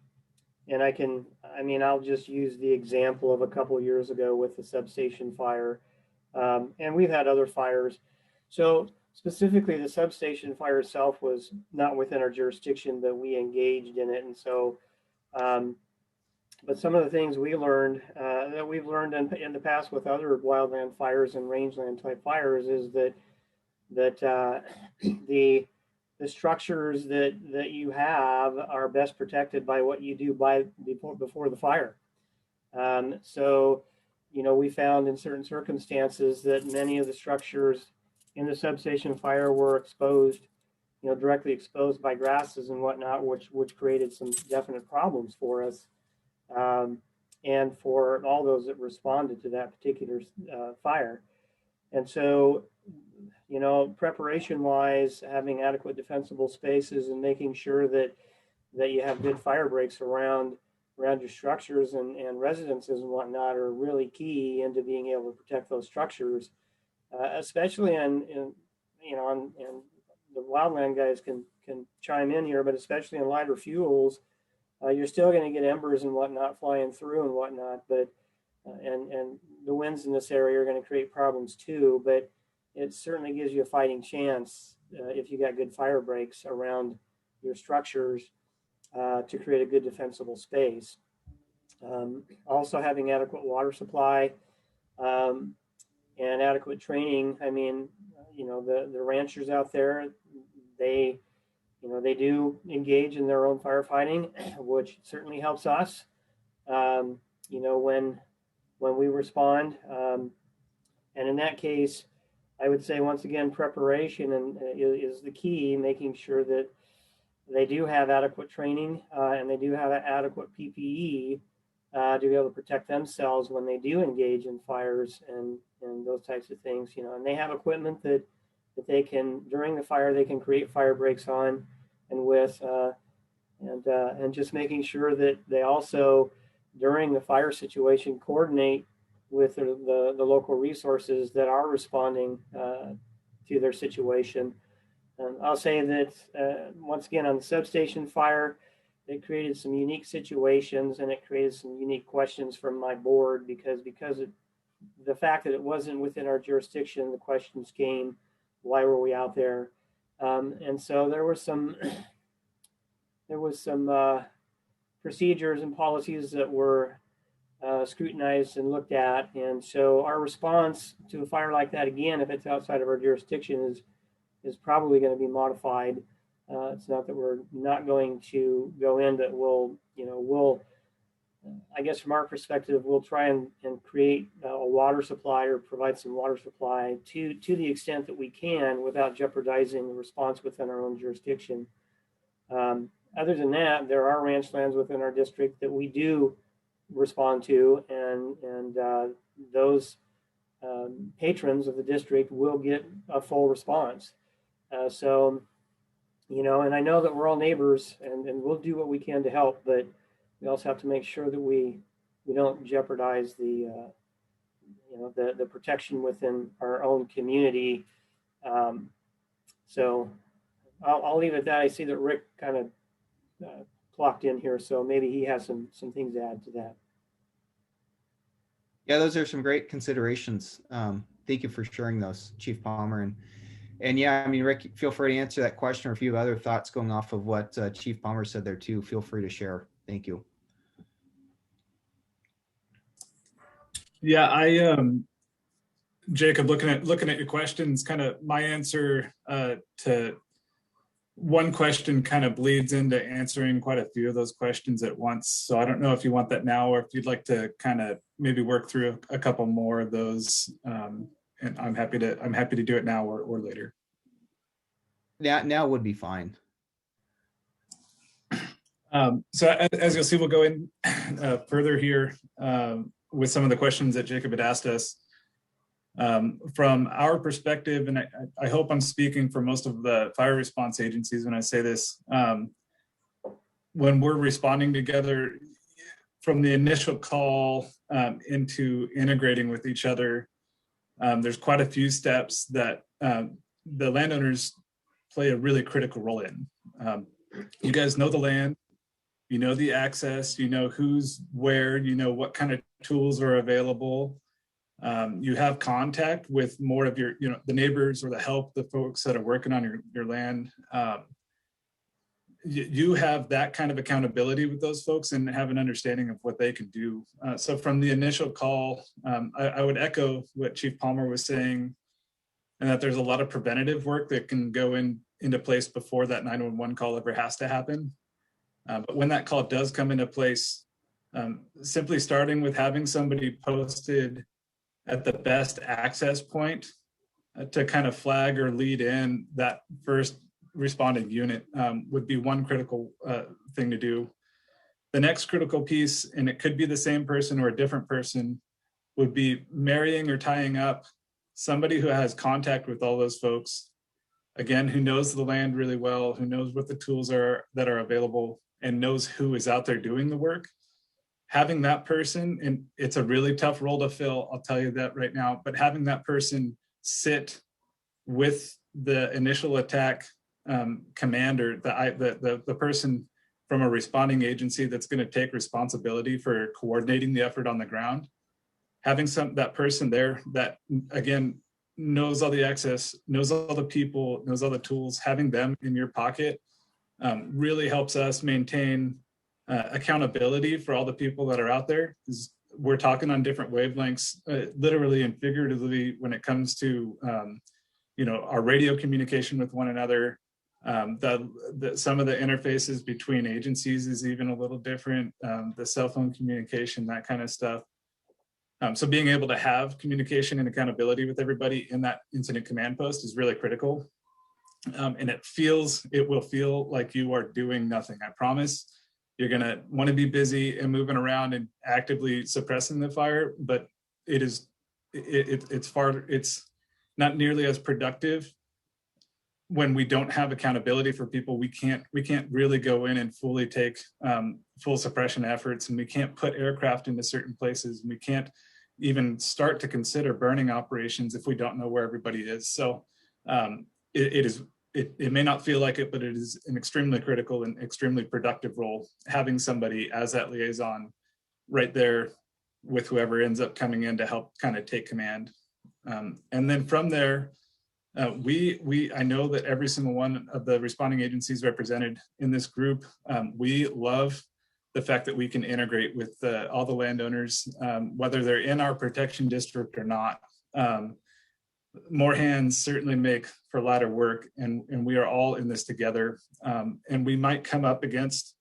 I'll just use the example of a couple of years ago with the substation fire. And we've had other fires. So specifically the substation fire itself was not within our jurisdiction, but we engaged in it. And so, but some of the things we learned, that we've learned in the past with other wildland fires and rangeland type fires is that the structures that you have are best protected by what you do before the fire. So, we found in certain circumstances that many of the structures in the substation fire were exposed, directly exposed by grasses and whatnot, which created some definite problems for us, and for all those that responded to that particular fire. And so, preparation wise, having adequate defensible spaces and making sure that you have good fire breaks around your structures and residences and whatnot are really key into being able to protect those structures, especially and the wildland guys can chime in here, but especially in lighter fuels, you're still going to get embers and whatnot flying through and whatnot, but and the winds in this area are going to create problems too, but it certainly gives you a fighting chance if you got good fire breaks around your structures to create a good defensible space. Also having adequate water supply and adequate training. The ranchers out there, they do engage in their own firefighting, which certainly helps us, when we respond. And in that case, I would say, once again, preparation is the key, making sure that they do have adequate training and they do have adequate PPE to be able to protect themselves when they do engage in fires and those types of things, and they have equipment that they can, during the fire, they can create fire breaks on and with, and just making sure that they also, during the fire situation, coordinate with the local resources that are responding to their situation. I'll say that once again, on the substation fire, it created some unique situations and it created some unique questions from my board because the fact that it wasn't within our jurisdiction, the questions came, why were we out there? And so there was some procedures and policies that were scrutinized and looked at. And so our response to a fire like that, again, if it's outside of our jurisdiction, is probably going to be modified. It's not that we're not going to go in, but we'll, I guess from our perspective, we'll try and create a water supply or provide some water supply to the extent that we can without jeopardizing the response within our own jurisdiction. Other than that, there are ranch lands within our district that we do respond to, and those patrons of the district will get a full response. And I know that we're all neighbors and we'll do what we can to help, but we also have to make sure that we don't jeopardize the protection within our own community. So I'll leave it at that. I see that Rick kind of clocked in here, so maybe he has some things to add to that. Yeah, those are some great considerations. Thank you for sharing those, Chief Palmer. And yeah, Rick, feel free to answer that question, or if you have other thoughts going off of what Chief Palmer said there too, feel free to share. Thank you. Yeah, Jacob, looking at your questions, kind of my answer to one question kind of bleeds into answering quite a few of those questions at once. So I don't know if you want that now, or if you'd like to kind of maybe work through a couple more of those. And I'm happy to do it now or later. Now would be fine. So as you'll see, we'll go in further here with some of the questions that Jacob had asked us. From our perspective, and I hope I'm speaking for most of the fire response agencies when I say this, when we're responding together from the initial call into integrating with each other, there's quite a few steps that the landowners play a really critical role in. You guys know the land, you know the access, you know who's where, you know what kind of tools are available. You have contact with more of your, the neighbors or the help, the folks that are working on your land. You have that kind of accountability with those folks and have an understanding of what they can do. So from the initial call, I would echo what Chief Palmer was saying, and that there's a lot of preventative work that can go into place before that 911 call ever has to happen. But when that call does come into place, simply starting with having somebody posted at the best access point to kind of flag or lead in that first responding unit would be one critical thing to do. The next critical piece, and it could be the same person or a different person, would be marrying or tying up somebody who has contact with all those folks, again, who knows the land really well, who knows what the tools are that are available, and knows who is out there doing the work. Having that person, and it's a really tough role to fill, I'll tell you that right now, but having that person sit with the initial attack commander, the person from a responding agency that's going to take responsibility for coordinating the effort on the ground, having that person there that, again, knows all the access, knows all the people, knows all the tools, having them in your pocket really helps us maintain accountability for all the people that are out there. Because we're talking on different wavelengths, literally and figuratively, when it comes to our radio communication with one another. Some of the interfaces between agencies is even a little different. The cell phone communication, that kind of stuff. So being able to have communication and accountability with everybody in that incident command post is really critical. And it will feel like you are doing nothing. I promise. You're going to want to be busy and moving around and actively suppressing the fire, but it's not nearly as productive when we don't have accountability for people. We can't really go in and fully take full suppression efforts, and we can't put aircraft into certain places, and we can't even start to consider burning operations if we don't know where everybody is. So it may not feel like it, but it is an extremely critical and extremely productive role, having somebody as that liaison right there with whoever ends up coming in to help kind of take command. And then from there, I know that every single one of the responding agencies represented in this group, we love the fact that we can integrate with all the landowners, whether they're in our protection district or not. More hands certainly make for lighter work, and we are all in this together. And we might come up against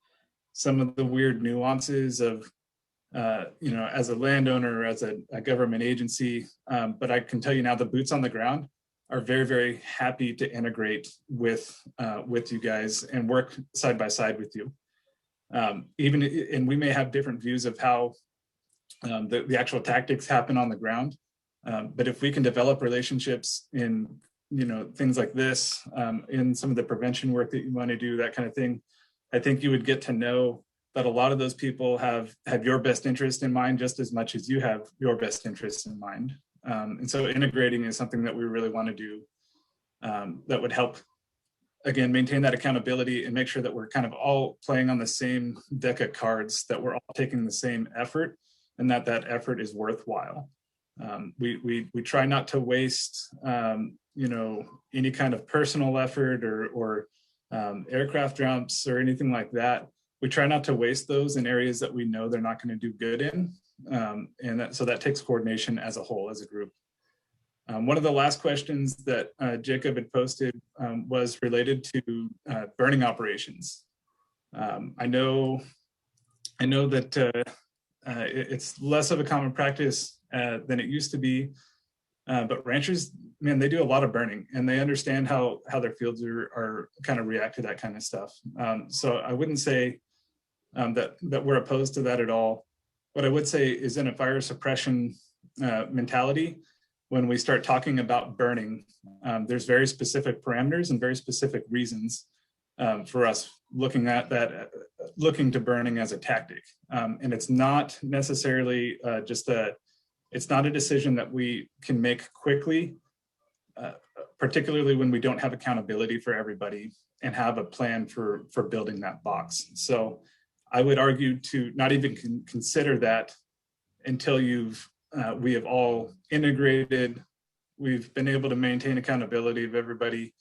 some of the weird nuances of, as a landowner or as a government agency. But I can tell you now, the boots on the ground are very, very happy to integrate with you guys and work side by side with you. And we may have different views of how the actual tactics happen on the ground. But if we can develop relationships in, things like this, in some of the prevention work that you want to do, that kind of thing, I think you would get to know that a lot of those people have your best interest in mind just as much as you have your best interest in mind. And so integrating is something that we really want to do that would help, again, maintain that accountability and make sure that we're kind of all playing on the same deck of cards, that we're all taking the same effort, and that effort is worthwhile. We try not to waste, any kind of personal effort or aircraft jumps or anything like that. We try not to waste those in areas that we know they're not going to do good in. So that takes coordination as a whole, as a group. One of the last questions that Jacob had posted was related to burning operations. I know that it's less of a common practice than it used to be, but ranchers, man, they do a lot of burning, and they understand how their fields are kind of react to that kind of stuff. So I wouldn't say that we're opposed to that at all. What I would say is in a fire suppression mentality, when we start talking about burning, there's very specific parameters and very specific reasons for us looking at that, looking to burning as a tactic. And it's not necessarily it's not a decision that we can make quickly, particularly when we don't have accountability for everybody and have a plan for building that box. So I would argue to not even consider that until we have all integrated, we've been able to maintain accountability of everybody,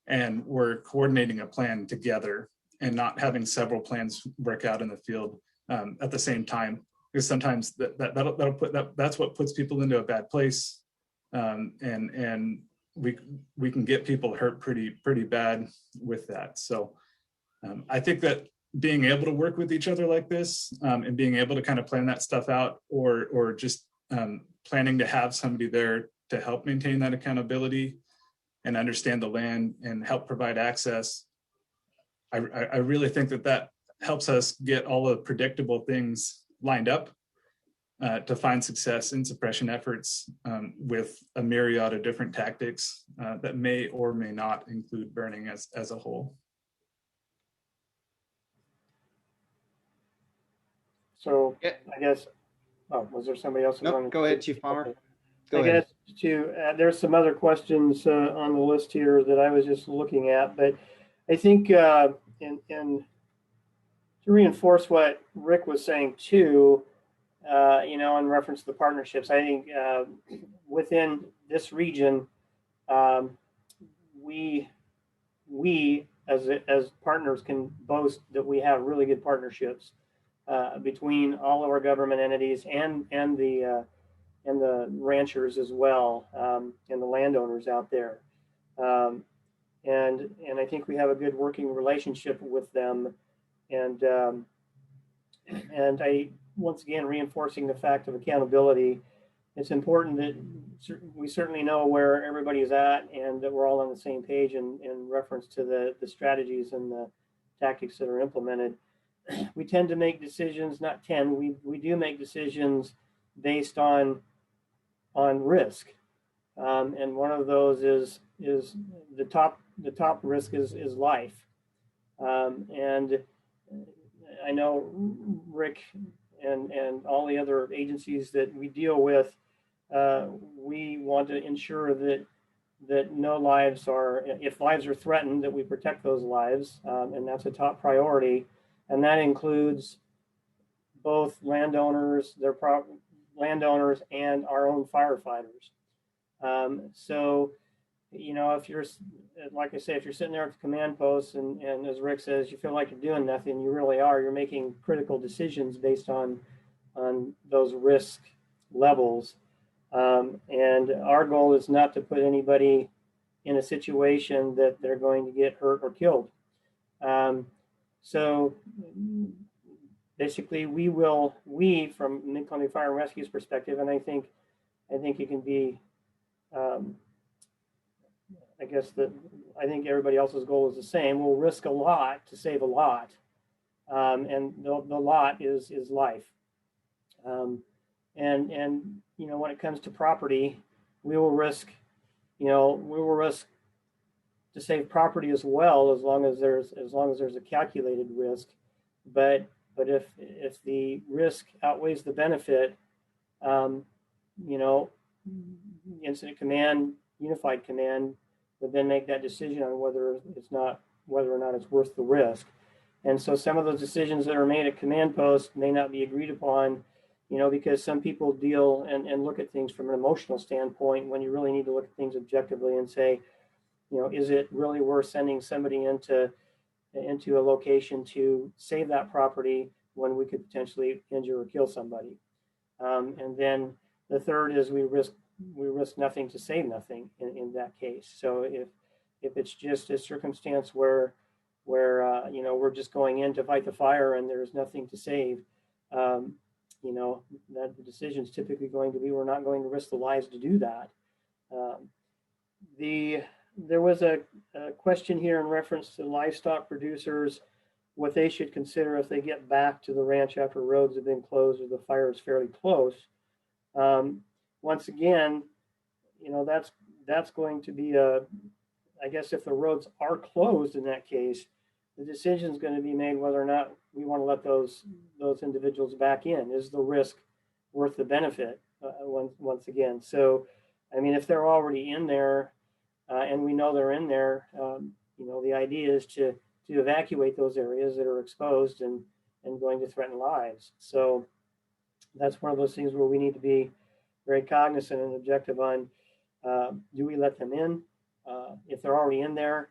and we're coordinating a plan together and not having several plans work out in the field at the same time. Because sometimes that's what puts people into a bad place, and we can get people hurt pretty bad with that. So I think that being able to work with each other like this and being able to kind of plan that stuff out, or just planning to have somebody there to help maintain that accountability and understand the land and help provide access, I really think that helps us get all the predictable things lined up to find success in suppression efforts with a myriad of different tactics that may or may not include burning as a whole. So I guess, was there somebody else? Nope, go ahead, Chief Palmer. Okay. Go I ahead. guess there's some other questions on the list here that I was just looking at, but I think in to reinforce what Rick was saying too, in reference to the partnerships, I think within this region, we as partners can boast that we have really good partnerships between all of our government entities and the ranchers as well, and the landowners out there. And I think we have a good working relationship with them. And I, once again, reinforcing the fact of accountability, it's important that we certainly know where everybody is at and that we're all on the same page in reference to the strategies and the tactics that are implemented. We tend to make decisions, we do make decisions based on risk. And one of those is the top risk is life. And I know Rick and all the other agencies that we deal with, we want to ensure that no lives if lives are threatened, that we protect those lives. And that's a top priority. And that includes both landowners, landowners and our own firefighters. So, if you're, like I say, if you're sitting there at the command post and as Rick says, you feel like you're doing nothing, you really are. You're making critical decisions based on those risk levels. And our goal is not to put anybody in a situation that they're going to get hurt or killed. So basically we from Mid-Columbia Fire and Rescue's perspective, and I think it can be, I think everybody else's goal is the same. We'll risk a lot to save a lot. And the lot is life. And when it comes to property, we will risk to save property as well, as long as there's a calculated risk. But if the risk outweighs the benefit, incident command, unified command would then make that decision on whether or not it's worth the risk. And so some of those decisions that are made at command post may not be agreed upon, because some people deal and look at things from an emotional standpoint, when you really need to look at things objectively and say, is it really worth sending somebody into a location to save that property when we could potentially injure or kill somebody? And then the third is we risk nothing to save nothing in that case. So if it's just a circumstance where we're just going in to fight the fire and there's nothing to save, that the decision is typically going to be, we're not going to risk the lives to do that. There was a question here in reference to livestock producers what they should consider if they get back to the ranch after roads have been closed or the fire is fairly close. Once again, you know, that's going to be I guess if the roads are closed in that case, the decision is going to be made whether or not we want to let those individuals back in. Is the risk worth the benefit? Once again, so I mean, if they're already in there, and we know they're in there, you know, the idea is to evacuate those areas that are exposed and going to threaten lives. So that's one of those things where we need to be very cognizant and objective on, do we let them in? If they're already in there,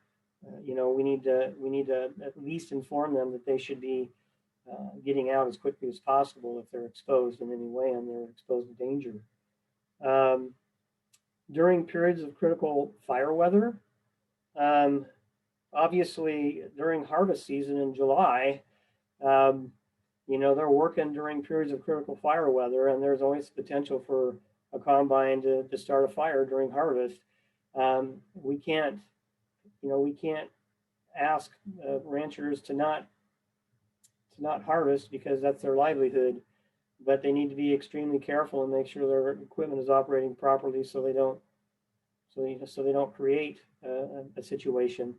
you know, we need to at least inform them that they should be getting out as quickly as possible if they're exposed in any way and they're exposed to danger. During periods of critical fire weather, obviously during harvest season in July, you know, they're working during periods of critical fire weather, and there's always potential for a combine to start a fire during harvest. We can't ask ranchers to not harvest because that's their livelihood, but they need to be extremely careful and make sure their equipment is operating properly so they don't create a situation.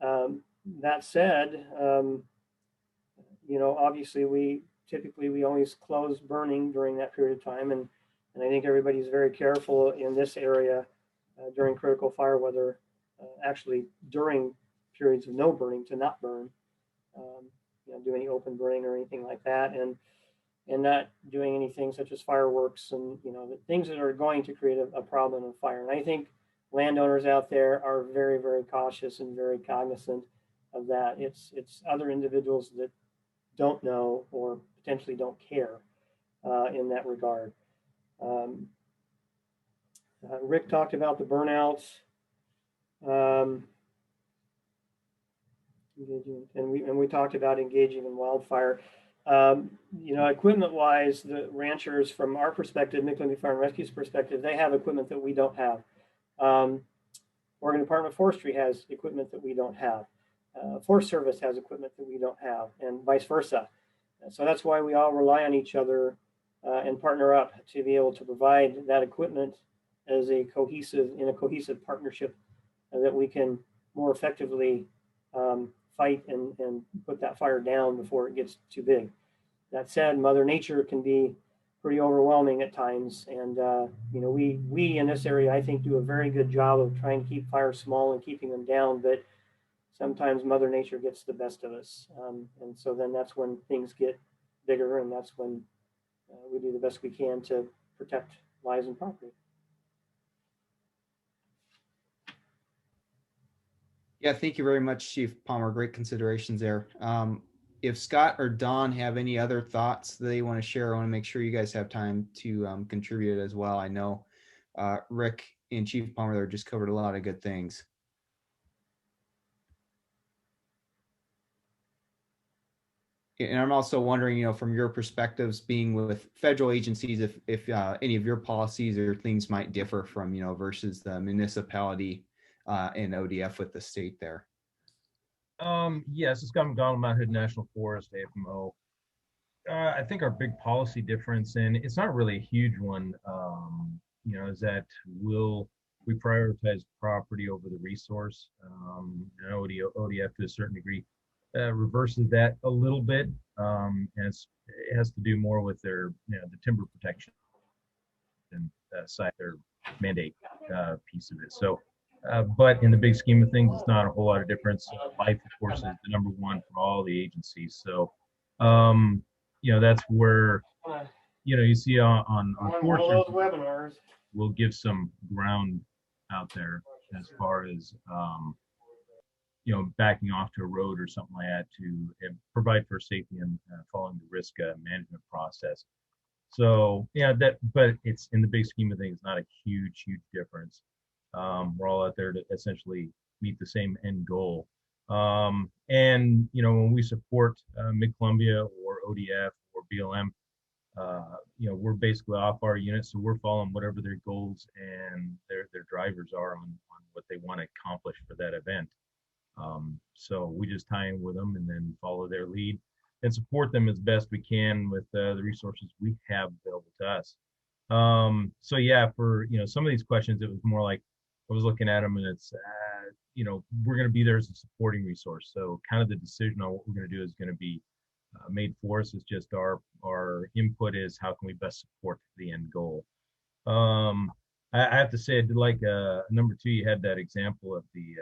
That said, you know, obviously we always close burning during that period of time, and I think everybody's very careful in this area during critical fire weather, actually during periods of no burning, to not burn, you know, do any open burning or anything like that, and not doing anything such as fireworks and, you know, the things that are going to create a problem of fire. And I think landowners out there are very, very cautious and very cognizant of that. It's other individuals that don't know or potentially don't care in that regard. Rick talked about the burnouts, and we talked about engaging in wildfire. You know, equipment-wise, the ranchers, from our perspective, Mid-Columbia Fire and Rescue's perspective, they have equipment that we don't have. Oregon Department of Forestry has equipment that we don't have. Forest Service has equipment that we don't have, and vice versa. So that's why we all rely on each other and partner up to be able to provide that equipment as a cohesive partnership that we can more effectively fight and put that fire down before it gets too big. That said, Mother Nature can be pretty overwhelming at times, and you know, we in this area, I think, do a very good job of trying to keep fires small and keeping them down, but sometimes Mother Nature gets the best of us, and so then that's when things get bigger, and that's when we do the best we can to protect lives and property. Yeah, thank you very much, Chief Palmer. Great considerations there. If Scott or Don have any other thoughts that they want to share, I want to make sure you guys have time to contribute as well. I know Rick and Chief Palmer there just covered a lot of good things. And I'm also wondering, you know, from your perspectives being with federal agencies, if any of your policies or things might differ from, you know, versus the municipality and ODF with the state there. Yes, it's Scott MacDonald, Mount Hood National Forest, AFMO. I think our big policy difference, and it's not really a huge one, you know, is that we prioritize property over the resource. And ODF to a certain degree reverses that a little bit, and it has to do more with their, you know, the timber protection and side their mandate piece of it. So. But in the big scheme of things, it's not a whole lot of difference. Life, of course, is the number one for all the agencies. So, you know, that's where, you know, you see on Forestry, webinars, we'll give some ground out there as far as, you know, backing off to a road or something like that to provide for safety and following the risk management process. So, yeah, but it's in the big scheme of things, not a huge difference. We're all out there to essentially meet the same end goal. And, you know, when we support Mid-Columbia or ODF or BLM, you know, we're basically off our unit, so we're following whatever their goals and their drivers are on what they want to accomplish for that event. So we just tie in with them and then follow their lead and support them as best we can with the resources we have available to us. So yeah, for some of these questions, it was more like I was looking at them and it's we're going to be there as a supporting resource. So kind of the decision on what we're going to do is going to be made for us. It's just our input is how can we best support the end goal. I have to say I did like number 2. You had that example of the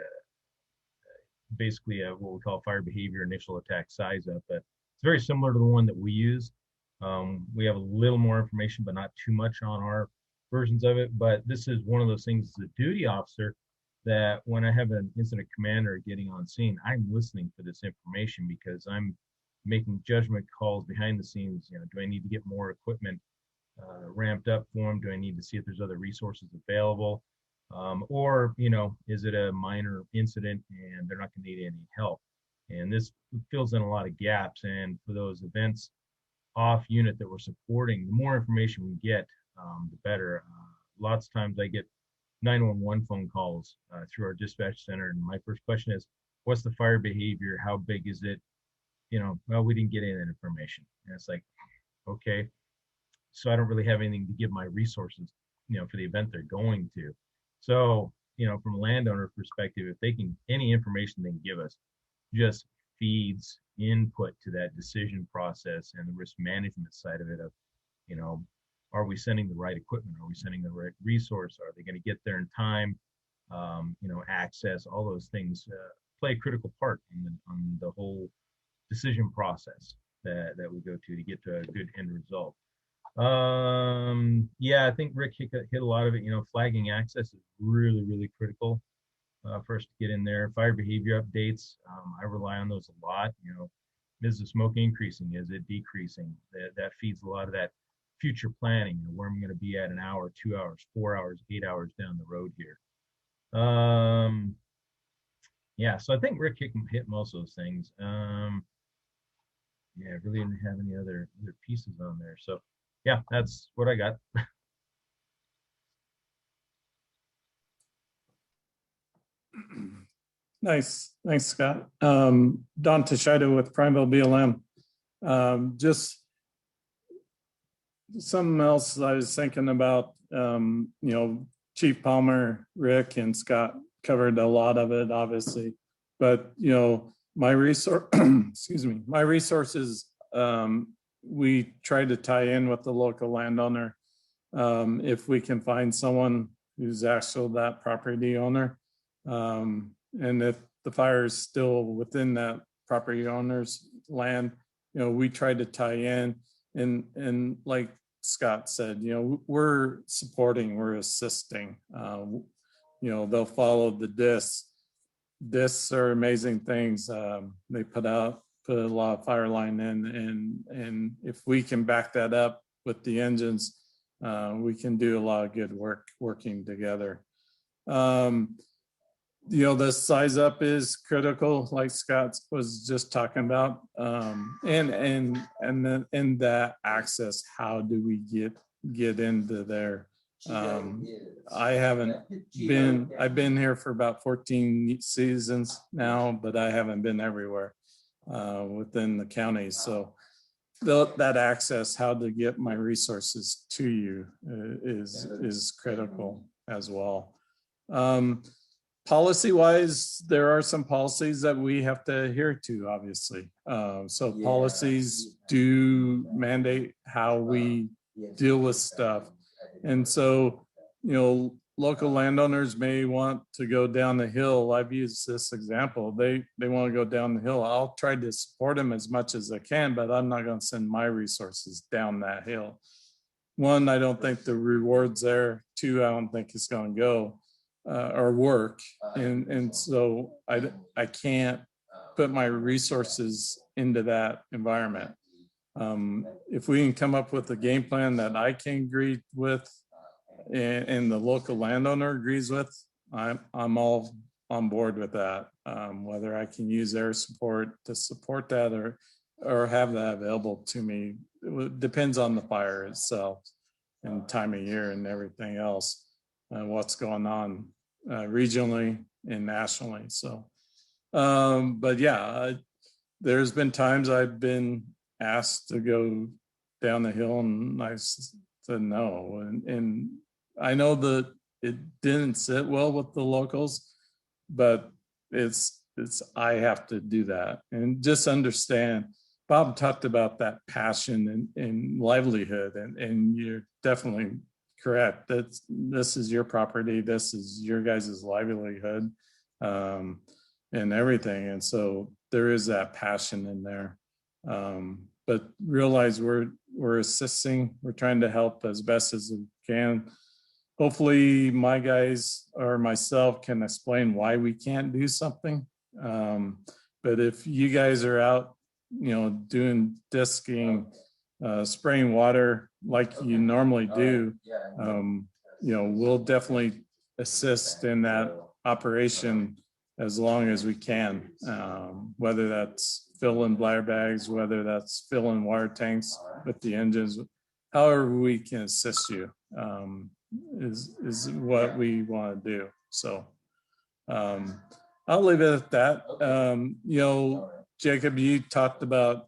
basically what we call fire behavior initial attack size up. But it's very similar to the one that we use. We have a little more information, but not too much on our versions of it. But this is one of those things as a duty officer that when I have an incident commander getting on scene, I'm listening for this information because I'm making judgment calls behind the scenes. Do I need to get more equipment ramped up for them? Do I need to see if there's other resources available? Or is it a minor incident and they're not going to need any help? And this fills in a lot of gaps. And for those events off unit that we're supporting, the more information we get, the better. Lots of times I get 911 phone calls through our dispatch center. And my first question is, what's the fire behavior? How big is it? Well, we didn't get any of that information. And it's like, okay, so I don't really have anything to give my resources, for the event they're going to. So, from a landowner perspective, if they can, any information they can give us just feeds input to that decision process and the risk management side of it of, are we sending the right equipment? Are we sending the right resource? Are they going to get there in time? Access, all those things play a critical part on the whole decision process that we go to get to a good end result. Yeah, I think Rick hit a lot of it. Flagging access is really, really critical for us to get in there. Fire behavior updates, I rely on those a lot. Is the smoke increasing? Is it decreasing? That feeds a lot of that future planning, where I'm going to be at an hour, 2 hours, 4 hours, 8 hours down the road here. Yeah, so I think Rick hit most of those things. Yeah, I really didn't have any other pieces on there. So yeah, that's what I got. Nice. Thanks, Scott. Don Tschida with Primeville BLM. Just something else I was thinking about, Chief Palmer, Rick, and Scott covered a lot of it, obviously. But, my resource, excuse me, my resources, we try to tie in with the local landowner. If we can find someone who's actually that property owner, and if the fire is still within that property owner's land, we try to tie in and like Scott said, we're supporting, we're assisting. They'll follow the discs. Discs are amazing things. They put a lot of fire line in, and if we can back that up with the engines, we can do a lot of good work working together. The size up is critical, like Scott was just talking about, and then in that access, how do we get into there? I've been here for about 14 seasons now, but I haven't been everywhere within the county. So that access, how to get my resources to you is critical as well. Policy wise, there are some policies that we have to adhere to, obviously. So policies do mandate how we deal with stuff. And so, local landowners may want to go down the hill. I've used this example. They want to go down the hill. I'll try to support them as much as I can, but I'm not going to send my resources down that hill. One, I don't think the reward's there. Two, I don't think it's going to go or work. And so I can't put my resources into that environment. If we can come up with a game plan that I can agree with and the local landowner agrees with, I'm all on board with that. Whether I can use their support to support that or have that available to me, it depends on the fire itself and time of year and everything else, what's going on regionally and nationally. So But yeah, there's been times I've been asked to go down the hill and I said no. And I know that it didn't sit well with the locals, but it's I have to do that. And just understand, Bob talked about that passion and livelihood, and you're definitely correct. This is your property, this is your guys' livelihood, and everything. And so there is that passion in there. But realize we're assisting, we're trying to help as best as we can. Hopefully my guys or myself can explain why we can't do something. But if you guys are out, doing disking, spraying water like you normally do, we'll definitely assist in that operation as long as we can, whether that's filling bladder bags, whether that's filling water tanks with the engines, however we can assist you, is what we want to do. So I'll leave it at that. Jacob, you talked about,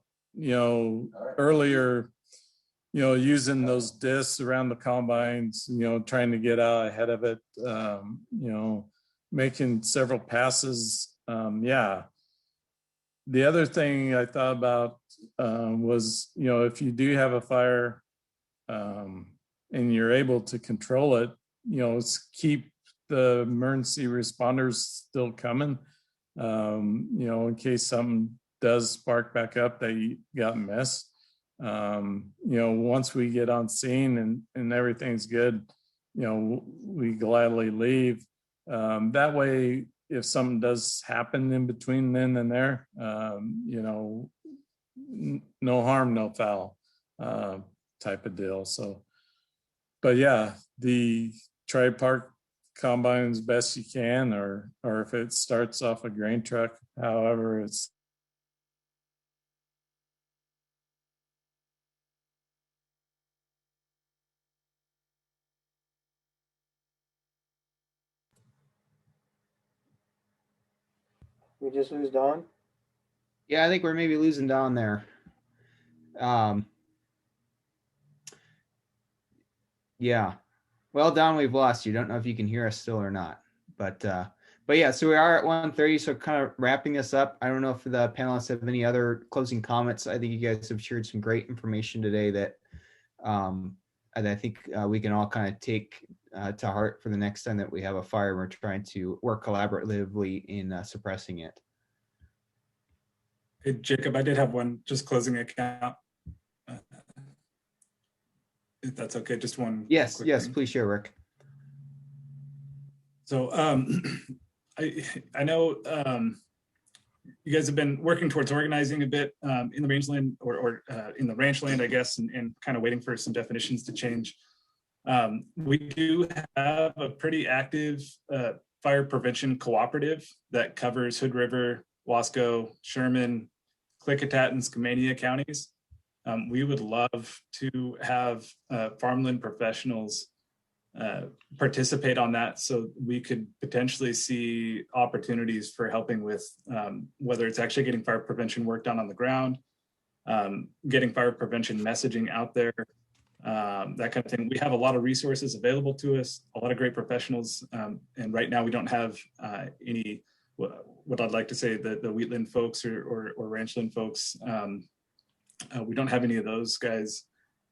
earlier, using those discs around the combines, trying to get out ahead of it, making several passes. Yeah. The other thing I thought about was, if you do have a fire and you're able to control it, keep the emergency responders still coming, in case something does spark back up that you got missed. Once we get on scene and everything's good, we gladly leave. That way, if something does happen in between then and there, no harm, no foul, type of deal. So, but yeah, the tri-park combine as best you can, or if it starts off a grain truck, however it's. We just lose Don? Yeah, I think we're maybe losing Don there. Yeah. Well, Don, we've lost you. Don't know if you can hear us still or not. But yeah, so we are at 1:30, so kind of wrapping this up. I don't know if the panelists have any other closing comments. I think you guys have shared some great information today that I think we can all kind of take to heart for the next time that we have a fire. We're trying to work collaboratively in suppressing it. Hey, Jacob, I did have one just closing account. If that's okay, just one. Yes, thing. Please share, Rick. So I know you guys have been working towards organizing a bit in the rangeland or in the ranchland, I guess, and kind of waiting for some definitions to change. We do have a pretty active fire prevention cooperative that covers Hood River, Wasco, Sherman, Klickitat, and Skamania counties. We would love to have farmland professionals participate on that, so we could potentially see opportunities for helping with whether it's actually getting fire prevention work done on the ground, getting fire prevention messaging out there, that kind of thing. We have a lot of resources available to us, a lot of great professionals, and right now we don't have any, what I'd like to say, the wheatland folks or ranchland folks. We don't have any of those guys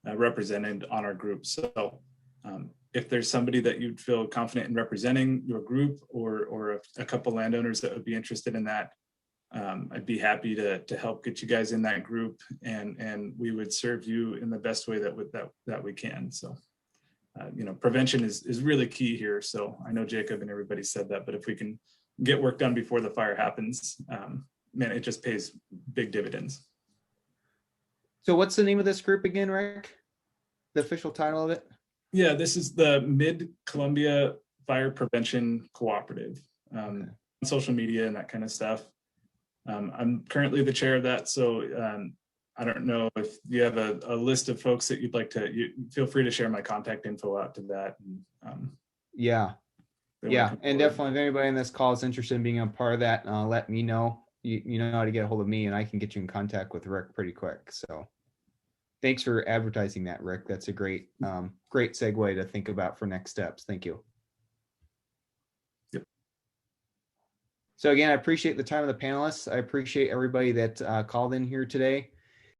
represented on our group. So if there's somebody that you'd feel confident in representing your group, or a couple landowners that would be interested in that, I'd be happy to help get you guys in that group, and we would serve you in the best way that we can. So prevention is really key here. So I know Jacob and everybody said that, but if we can get work done before the fire happens, man, it just pays big dividends. So what's the name of this group again, Rick? The official title of it? Yeah, this is the Mid-Columbia Fire Prevention Cooperative, on social media and that kind of stuff. I'm currently the chair of that, so I don't know if you have a list of folks that you'd like to, feel free to share my contact info out to that. Yeah. Yeah, and definitely if anybody in this call is interested in being a part of that, let me know. You know how to get a hold of me, and I can get you in contact with Rick pretty quick. So thanks for advertising that, Rick. That's a great segue to think about for next steps. Thank you. Yep. So again, I appreciate the time of the panelists. I appreciate everybody that called in here today.